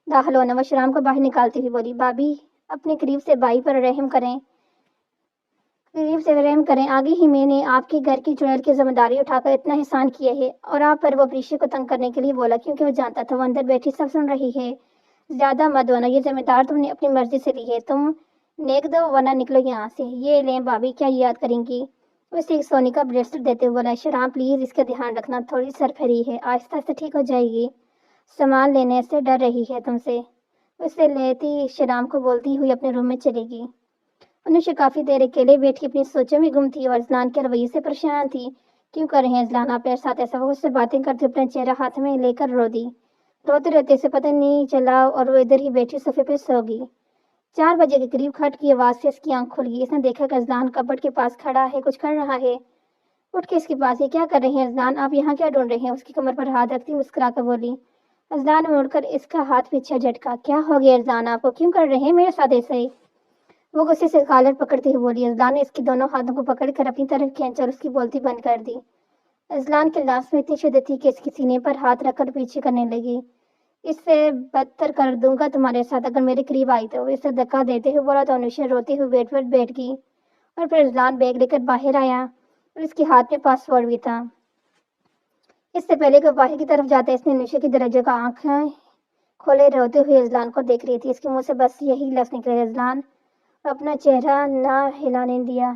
داخل ہونا، وہ شیرام کو باہر نکالتی ہوئی بولی۔ بھابی اپنے قریب سے بھائی پر رحم کریں، آگے ہی میں نے آپ کے گھر کی چڑیل کی ذمہ داری اٹھا کر اتنا احسان کیا ہے، اور آپ پر وہ پریشیا کو تنگ کرنے کے لیے بولا، کیونکہ وہ جانتا تھا وہ اندر بیٹھی سب سن رہی ہے۔ زیادہ مت بونا، یہ ذمہ دار تم نے اپنی مرضی سے لی ہے، تم نیک دو ورنہ نکلو یہاں سے۔ یہ لیں بھابی، کیا یاد کریں گی؟ اسے ایک سونے کا بریسلٹ دیتے ہوئے بولا۔ شیرام پلیز اس کا دھیان رکھنا، تھوڑی سر پھری ہے، آہستہ آہستہ ٹھیک ہو جائے گی، سامان لینے سے ڈر رہی ہے تم سے۔ اسے لیتی شیرام کو بولتی ہوئی اپنے روم میں چلے گی۔ انوشا کافی دیر اکیلے بیٹھی اپنی سوچوں میں گم تھی اور اذلان کے رویے سے پریشان تھی۔ کیوں کر رہے ہیں اذلان آپ میرے ساتھ ایسا؟ وہ اس سے باتیں کرتے اپنا چہرہ ہاتھ میں لے کر رو دی۔ روتے روتے اسے پتہ نہیں چلا اور وہ ادھر ہی بیٹھی صوفے پہ سو گئی۔ 4 بجے کے قریب کھٹ کی آواز سے اس کی آنکھ کھل گئی۔ اس نے دیکھا کہ اذلان کبڈ کے پاس کھڑا ہے، کچھ کر رہا ہے۔ اٹھ کے اس کے پاس، یہ کیا کر رہے ہیں اذلان، آپ یہاں کیا ڈھونڈ رہے ہیں؟ اس کی کمر پر ہاتھ رکھتی مسکرا کر بولی۔ اذلان نے مڑ کر اس کا ہاتھ پیچھے جھٹکا۔ کیا ہو گیا اذلان آپ کو، کیوں کر رہے ہیں میرے ساتھ ایسے؟ وہ غصے سے کالر پکڑتے ہوئے بولی۔ اذلان نے اس کے دونوں ہاتھوں کو پکڑ کر اپنی طرف کھینچا اور اس کی بولتی بند کر دی۔ اذلان کے لفظ میں اتنی شدت تھی کہ اس کے سینے پر ہاتھ رکھ کر پیچھے کرنے لگی۔ اس سے بدتر کر دوں گا تمہارے ساتھ اگر میرے قریب آئی تو، اسے دھکا دیتے ہوئے بولا تو انوشا روتے ہوئے بیڈ پر بیٹھ گئی، اور پھر اذلان بیگ لے کر باہر آیا اور اس کے ہاتھ میں پاسورڈ بھی تھا۔ اس سے پہلے کہ باہر کی طرف جاتا اس نے انوشا کی درجہ کا آنکھیں کھولے روتے ہوئے اذلان کو دیکھ رہی تھی۔ اس کے منہ سے بس یہی لفظ نکلے، اذلان، اپنا چہرہ نہ ہلانے دیا،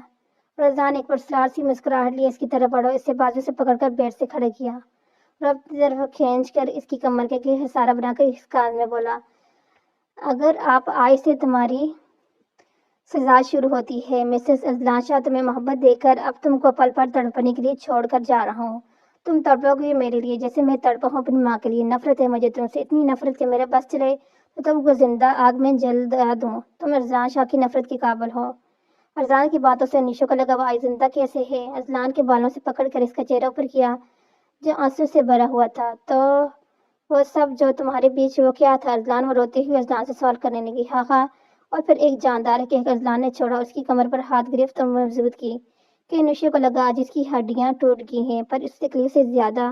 اور اذلان ایک پرسرار سی مسکراہٹ لیے اس کی طرف بڑھا، اسے بازو سے پکڑ کر بیڈ سے کھڑا کیا اور اپنی طرف کھینچ کر اس کی کمر کے حصارہ بنا کر اس کان میں بولا۔ اگر آپ آئے سے تمہاری سزا شروع ہوتی ہے مسز اذلان شاہ، تمہیں محبت دے کر اب تم کو پل پل تڑپنے کے لیے چھوڑ کر جا رہا ہوں۔ تم تڑپو گے میرے لیے جیسے میں تڑپا ہوں اپنی ماں کے لیے۔ نفرت ہے مجھے تم سے، اتنی نفرت کہ میرے بس چلے تو تم کو زندہ آگ میں جلا دوں۔ تم اذلان شاہ کی نفرت کے قابل ہو۔ اذلان کی باتوں سے انیشا کو لگا وہ آئی زندہ کیسے ہے۔ اذلان کے بالوں سے پکڑ کر اس کا چہرہ اوپر کیا جو آنسو سے بھرا ہوا تھا۔ تو وہ سب جو تمہارے بیچ وہ کیا تھا اذلان؟ وہ روتے ہوئے اذلان سے سوال کرنے لگی۔ ہاں ہاں، اور پھر ایک جاندار کہہ کر اذلان نے چھوڑا، اس کی کمر پر ہاتھ گرفت اور مضبوط کی کہ انوشا کو لگا آج اس کی ہڈیاں ٹوٹ گئی ہیں، پر اس تکلیف سے زیادہ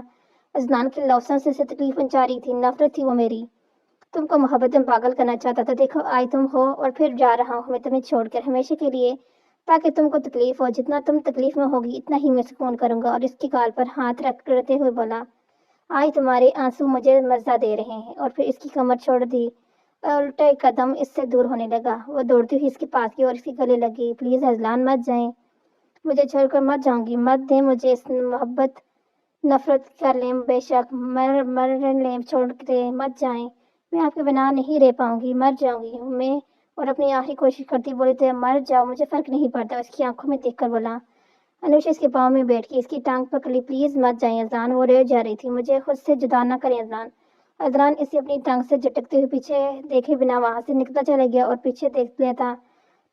اذلان کے لفظوں سے تکلیف پہنچا رہی تھی، نفرت تھی وہ میری۔ تم کو محبت میں پاگل کرنا چاہتا تھا، دیکھو آئی تم ہو، اور پھر جا رہا ہوں میں تمہیں چھوڑ کر ہمیشہ کے لیے، تاکہ تم کو تکلیف ہو، جتنا تم تکلیف میں ہوگی اتنا ہی میں سکون کروں گا۔ اور اس کی گال پر ہاتھ رکھ کرتے ہوئے بولا، آئی تمہارے آنسو مجھے مزہ دے رہے ہیں، اور پھر اس کی کمر چھوڑ دی اور الٹا قدم اس سے دور ہونے لگا۔ وہ دوڑتی ہوئی اس کے پاس گئی اور اس کے گلے لگی۔ پلیز اذلان مت جائیں، مجھے چھوڑ کر مت جاؤں گی، مت دیں مجھے اس محبت، نفرت کر لیں بے شک، مر لیں، چھوڑ دیں، مت جائیں، میں آپ کے بنا نہیں رہ پاؤں گی، مر جاؤں گی میں۔ اور اپنی آخری کوشش کرتی بولی تو مر جاؤ، مجھے فرق نہیں پڑتا، اس کی آنکھوں میں دیکھ کر بولا۔ انوشا اس کے پاؤں میں بیٹھ گئی، اس کی ٹانگ پکڑ لی۔ پلیز مت جائیں اذلان، وہ رو جا رہی تھی، مجھے خود سے جدا نہ کریں اذلان۔ اذلان اسے اپنی ٹانگ سے جھٹکتے ہوئے پیچھے دیکھے بنا وہاں سے نکلتا چلا گیا، اور پیچھے دیکھ لیتا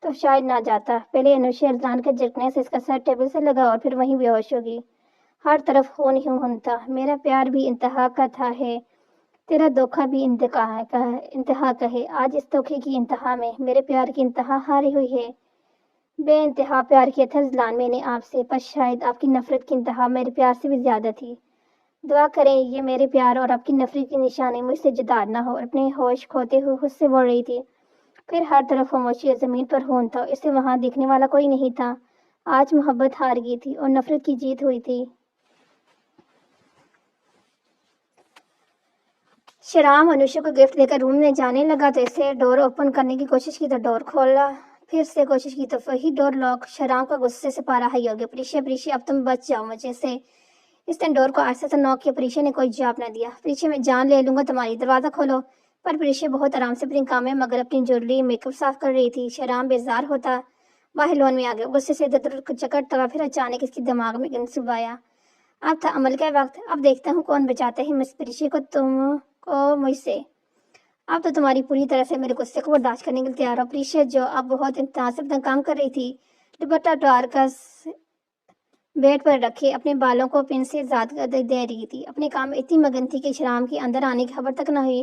تو شاید نہ جاتا۔ پہلے انوشا اذلان کے جھٹکنے سے اس کا سر ٹیبل سے لگا اور پھر وہیں بے ہوش ہو گئی۔ ہر طرف خون ہی خون تھا۔ میرا پیار بھی انتہا کا تھا ہے، تیرا دھوکہ بھی انتہا کا ہے، آج اس دھوکے کی انتہا میں میرے پیار کی انتہا ہاری ہوئی ہے۔ بے انتہا پیار کیا تھا اذلان میں نے آپ سے، پر شاید آپ کی نفرت کی انتہا میرے پیار سے بھی زیادہ تھی۔ دعا کریں یہ میرے پیار اور آپ کی نفرت کی نشانی مجھ سے جدا نہ ہو۔ اور اپنے ہوش کھوتے ہوئے خود سے بول رہی تھی، پھر ہر طرف خاموشی اور زمین پر خون تھا، اسے وہاں دیکھنے والا کوئی نہیں تھا۔ آج محبت ہار گئی تھی اور نفرت کی جیت ہوئی تھی۔ شیرام انوشا کو گفٹ دے کر روم میں جانے لگا تو اسے ڈور اوپن کرنے کی کوشش کی تو ڈور کھولا، پھر سے کوشش کی تو وہی ڈور لاک۔ شیرام کا غصے سے پارا ہائی ہو گیا۔ پریشا پریشا اب تم بچ جاؤ مجھے سے۔ اس نے ڈور کو آہستہ سے نوک کیا۔ پریشا نے کوئی جواب نہ دیا۔ پریشا میں جان لے لوں گا تمہاری، دروازہ کھولو۔ پر پریشا بہت آرام سے اپنے کام میں مگر اپنی جویلری میک اپ صاف کر رہی تھی۔ شیرام بیزار ہوتا باہر لون میں آ گیا، غصے سے ادھر ادھر چکرتا ہوا، پھر اچانک اس کے دماغ میں منصوبہ آیا۔ اب تھا عمل کا وقت، اب دیکھتا ہوں کون بچاتا ہے مس پریشا کو تم کو مجھ سے۔ اب تو تمہاری پوری طرح سے میرے غصے کو برداشت کرنے کے لیے تیار ہو۔ پریشا جو اب بہت انتہا سے اپنا کام کر رہی تھی، دوپٹہ اتار کر بیڈ پر رکھے اپنے بالوں کو پن سے زاد دے رہی تھی۔ اپنے کام میں اتنی مگن تھی کہ شیرام کی اندر آنے کی خبر تک نہ ہوئی،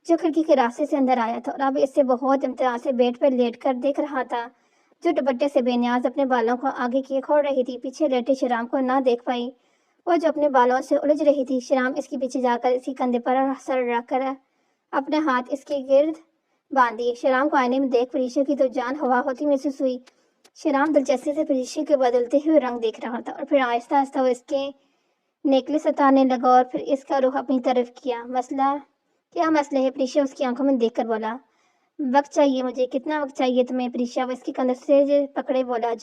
جو کھڑکی کے راستے سے اندر آیا تھا اور اب اسے بہت امتناع سے بیڈ پر لیٹ کر دیکھ رہا تھا، جو دوپٹے سے بے نیاز اپنے بالوں کو آگے کیے کھوڑ رہی تھی۔ پیچھے لیٹے شیرام کو نہ دیکھ پائی، وہ جو اپنے بالوں سے الجھ رہی تھی۔ شیرام اس کے پیچھے جا کر اسی کندھے پر سر رکھ کر اپنے ہاتھ اس کے گرد باندھ دیے۔ شیرام کو آئینے میں دیکھ پریشا کی تو جان ہوا ہوتی محسوس ہوئی۔ شیرام دلچسپی سے پریشا کے بدلتے ہوئے رنگ دیکھ رہا تھا اور پھر آہستہ آہستہ وہ اس کے نیکلس اتارنے لگا اور پھر اس کا رخ اپنی طرف کیا۔ کیا مسئلہ ہے؟ پریشا اس کی آنکھوں میں دیکھ کر بولا۔ وقت چاہیے مجھے۔ کتنا وقت چاہیے تمہیں؟ پریشا وہ اس کے کندھے سے پکڑے بولا۔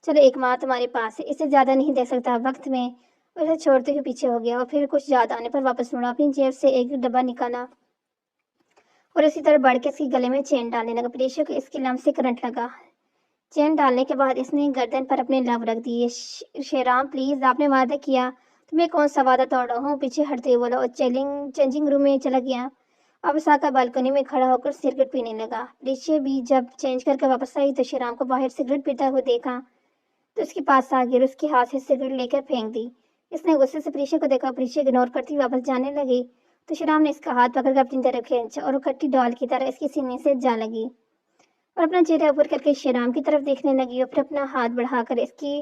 چلو ایک ماہ تمہارے پاس ہے، اس سے زیادہ نہیں دے سکتا وقت میں۔ اسے چھوڑتے ہوئے پیچھے ہو گیا اور پھر کچھ یاد آنے پر واپس مڑا، اپنی جیب سے ایک ڈبہ نکالا اور اسی طرح بڑھ کے اس کے گلے میں چین ڈالنے لگا۔ پریشا کو اس کے لمس سے کرنٹ لگا۔ چین ڈالنے کے بعد اس نے گردن پر اپنے لب رکھ دیے۔ شیرام پلیز، آپ نے وعدہ کیا۔ تمہیں کون سا وعدہ توڑ رہا ہوں؟ پیچھے ہٹتے ہوئے بولا اور چینجنگ روم میں چلا گیا۔ واپس آ کر بالکنی میں کھڑا ہو کر سگریٹ پینے لگا۔ پریشا بھی جب چینج کر کے واپس آئی تو شیرام کو باہر سگریٹ پیتا ہوا دیکھا تو اس کے پاس آ گئی اور اس کے ہاتھ سے سگریٹ لے کر پھینک دی۔ اس نے غصے سے پریشا کو دیکھا۔ پریشا اگنور کرتی واپس جانے لگی تو شیرام نے اس کا ہاتھ پکڑ کر اپنی طرف کھینچا اور وہ کھٹی ڈال کی طرح اس کے سینے سے جا لگی اور اپنا چہرہ اوپر کر کے شیرام کی طرف دیکھنے لگی اور پھر اپنا ہاتھ بڑھا کر اس کی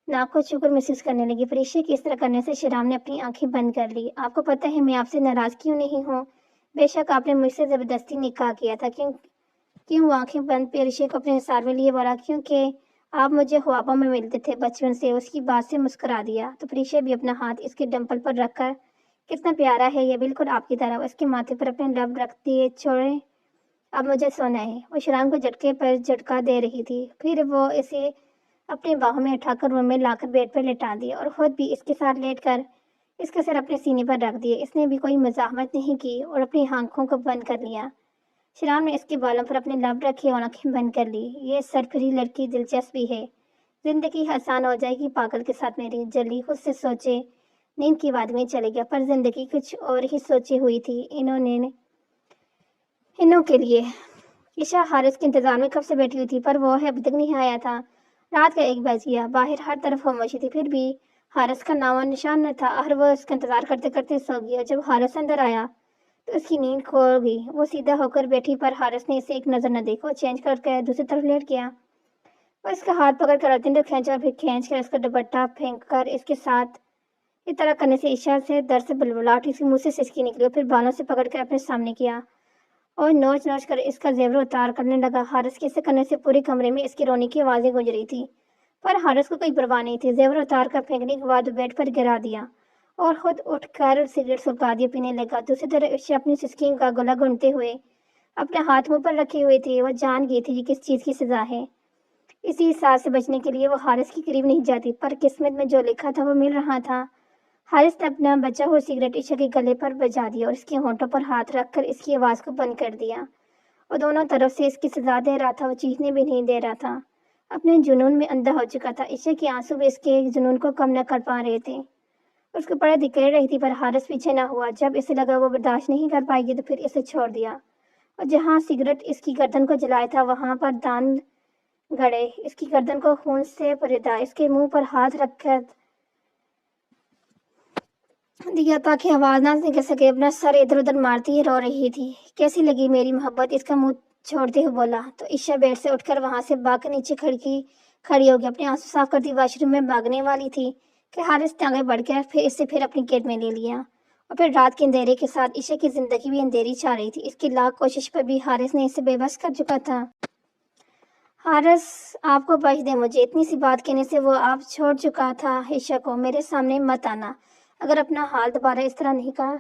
ناک کو چھو کر محسوس کرنے لگی۔ پریشا کی اس طرح کرنے سے شیرام نے اپنی آنکھیں بند کر لی۔ آپ کو پتہ ہے میں آپ سے ناراض کیوں نہیں ہوں؟ بے شک آپ نے مجھ سے زبردستی نکاح کیا تھا۔ کیوں؟ وہ آنکھیں بند پریشا کو اپنے حصار میں لیے بولا۔ کیونکہ آپ مجھے خوابوں میں ملتے تھے بچپن سے۔ اس کی بات سے مسکرا دیا تو پریشا بھی اپنا ہاتھ اس کے ڈمپل پر رکھ کر، کتنا پیارا ہے یہ، بالکل آپ کی طرح۔ اس کے ماتھے پر اپنے لب رکھ دیے۔ چھوڑیں، اب مجھے سونا ہے۔ وہ شیرام کو جھٹکے پر جھٹکا دے رہی تھی، پھر وہ اسے اپنے باہوں میں اٹھا کر روم میں لا کر بیڈ پر لٹا دیا اور خود بھی اس کے ساتھ لیٹ کر اس کا سر اپنے سینے پر رکھ دیا۔ اس نے بھی کوئی مزاحمت نہیں کی اور اپنی آنکھوں کو بند کر لیا۔ شیرام نے اس کے بالوں پر اپنے لب رکھے اور آنکھیں بند کر لی۔ یہ سرپری لڑکی دلچسپی ہے، زندگی آسان ہو جائے گی پاگل کے ساتھ میری۔ جلدی خود سے سوچے، نیند کی وادی میں چلے گیا، پر زندگی کچھ اور ہی سوچی ہوئی تھی انہوں کے لیے۔ عشا حارث کے انتظار میں کب سے بیٹھی ہوئی تھی، پر وہ ابھی تک نہیں آیا تھا۔ رات کا 1 بج گیا، باہر ہر طرف خاموشی تھی، پھر بھی حارث کا نام و نشان نہ تھا۔ اور وہ اس کا انتظار کرتے کرتے سو گیا۔ جب حارث اندر آیا تو اس کی نیند کھو گئی۔ وہ سیدھا ہو کر بیٹھی، پر حارث نے اسے ایک نظر نہ دیکھا۔ وہ چینج کر کے دوسری طرف لیٹ گیا۔ وہ اس کا ہاتھ پکڑ کر اندر کھینچا اور پھر کھینچ کر اس کا دوپٹہ پھینک کر اس کے ساتھ اس طرح کرنے سے عشا سے درد سے بلبلاہٹ اس کے منہ سے سسکی نکلی اور پھر بالوں سے پکڑ کر اپنے سامنے کیا اور نوچ نوچ کر اس کا زیور اتار کرنے لگا۔ حارث کے ایسے کرنے سے پورے کمرے میں اس کی رونے کی آوازیں گونج رہی تھی، پر حارث کو کوئی پرواہ نہیں تھی۔ زیور اتار کر پھینکنے کے بعد بیڈ پر گرا دیا اور خود اٹھ کر سگریٹ سلگا دیا، پینے لگا۔ دوسری طرف عشا اپنی سسکی کا گلا گھونٹتے ہوئے اپنے ہاتھ منہ پر رکھے ہوئے تھی۔ وہ جان گئی تھی یہ کس چیز کی سزا ہے۔ اسی ساز سے بچنے کے لیے وہ حارث کے قریب نہیں جاتی، پر قسمت میں جو لکھا تھا وہ مل رہا تھا۔ حارث نے اپنا بچا ہوا سگریٹ عشا کے گلے پر بجا دیا اور اس کے ہونٹوں پر ہاتھ رکھ کر اس کی آواز کو بند کر دیا۔ وہ دونوں طرف سے اس کی سزا دے رہا تھا، وہ چیخنے بھی نہیں دے رہا تھا، اپنے جنون میں اندھا ہو چکا تھا۔ عشا کے آنسو بھی اس کے جنون کو کم نہ کر پا رہے تھے۔ اس کو پڑے دکھ رہی تھی، پر حارث پیچھے نہ ہوا۔ جب اسے لگا وہ برداشت نہیں کر پائے گی تو پھر اسے چھوڑ دیا اور جہاں سگریٹ اس کی گردن کو جلایا تھا وہاں پر داند گھڑے، اس کی گردن کو خون سے پریدا، اس کے منہ پر ہاتھ رکھ کر دیا تاکہ آواز نہ نکل سکے۔ اپنا سر ادھر ادھر مارتی رو رہی تھی۔ کیسی لگی میری محبت؟ اس کا منہ چھوڑتے ہوئے بولا تو عشا بیڈ سے اٹھ کر وہاں سے باغ کے نیچے کھڑی ہو گئی۔ اپنے آنسو صاف کرتی واش روم میں بھاگنے والی تھی کہ حارث نے آگے بڑھ کر پھر اپنی گیٹ میں لے لیا اور پھر رات کے اندھیرے کے ساتھ عشا کی زندگی بھی اندھیری چھا رہی تھی۔ اس کی لاکھ کوشش پر بھی حارث نے اسے بے بس کر چکا تھا۔ حارث آپ کو بخش دے مجھے، اتنی سی بات کہنے سے وہ آپ چھوڑ چکا تھا عشا کو۔ میرے سامنے مت آنا، اگر اپنا حال دوبارہ اس طرح نہیں کہا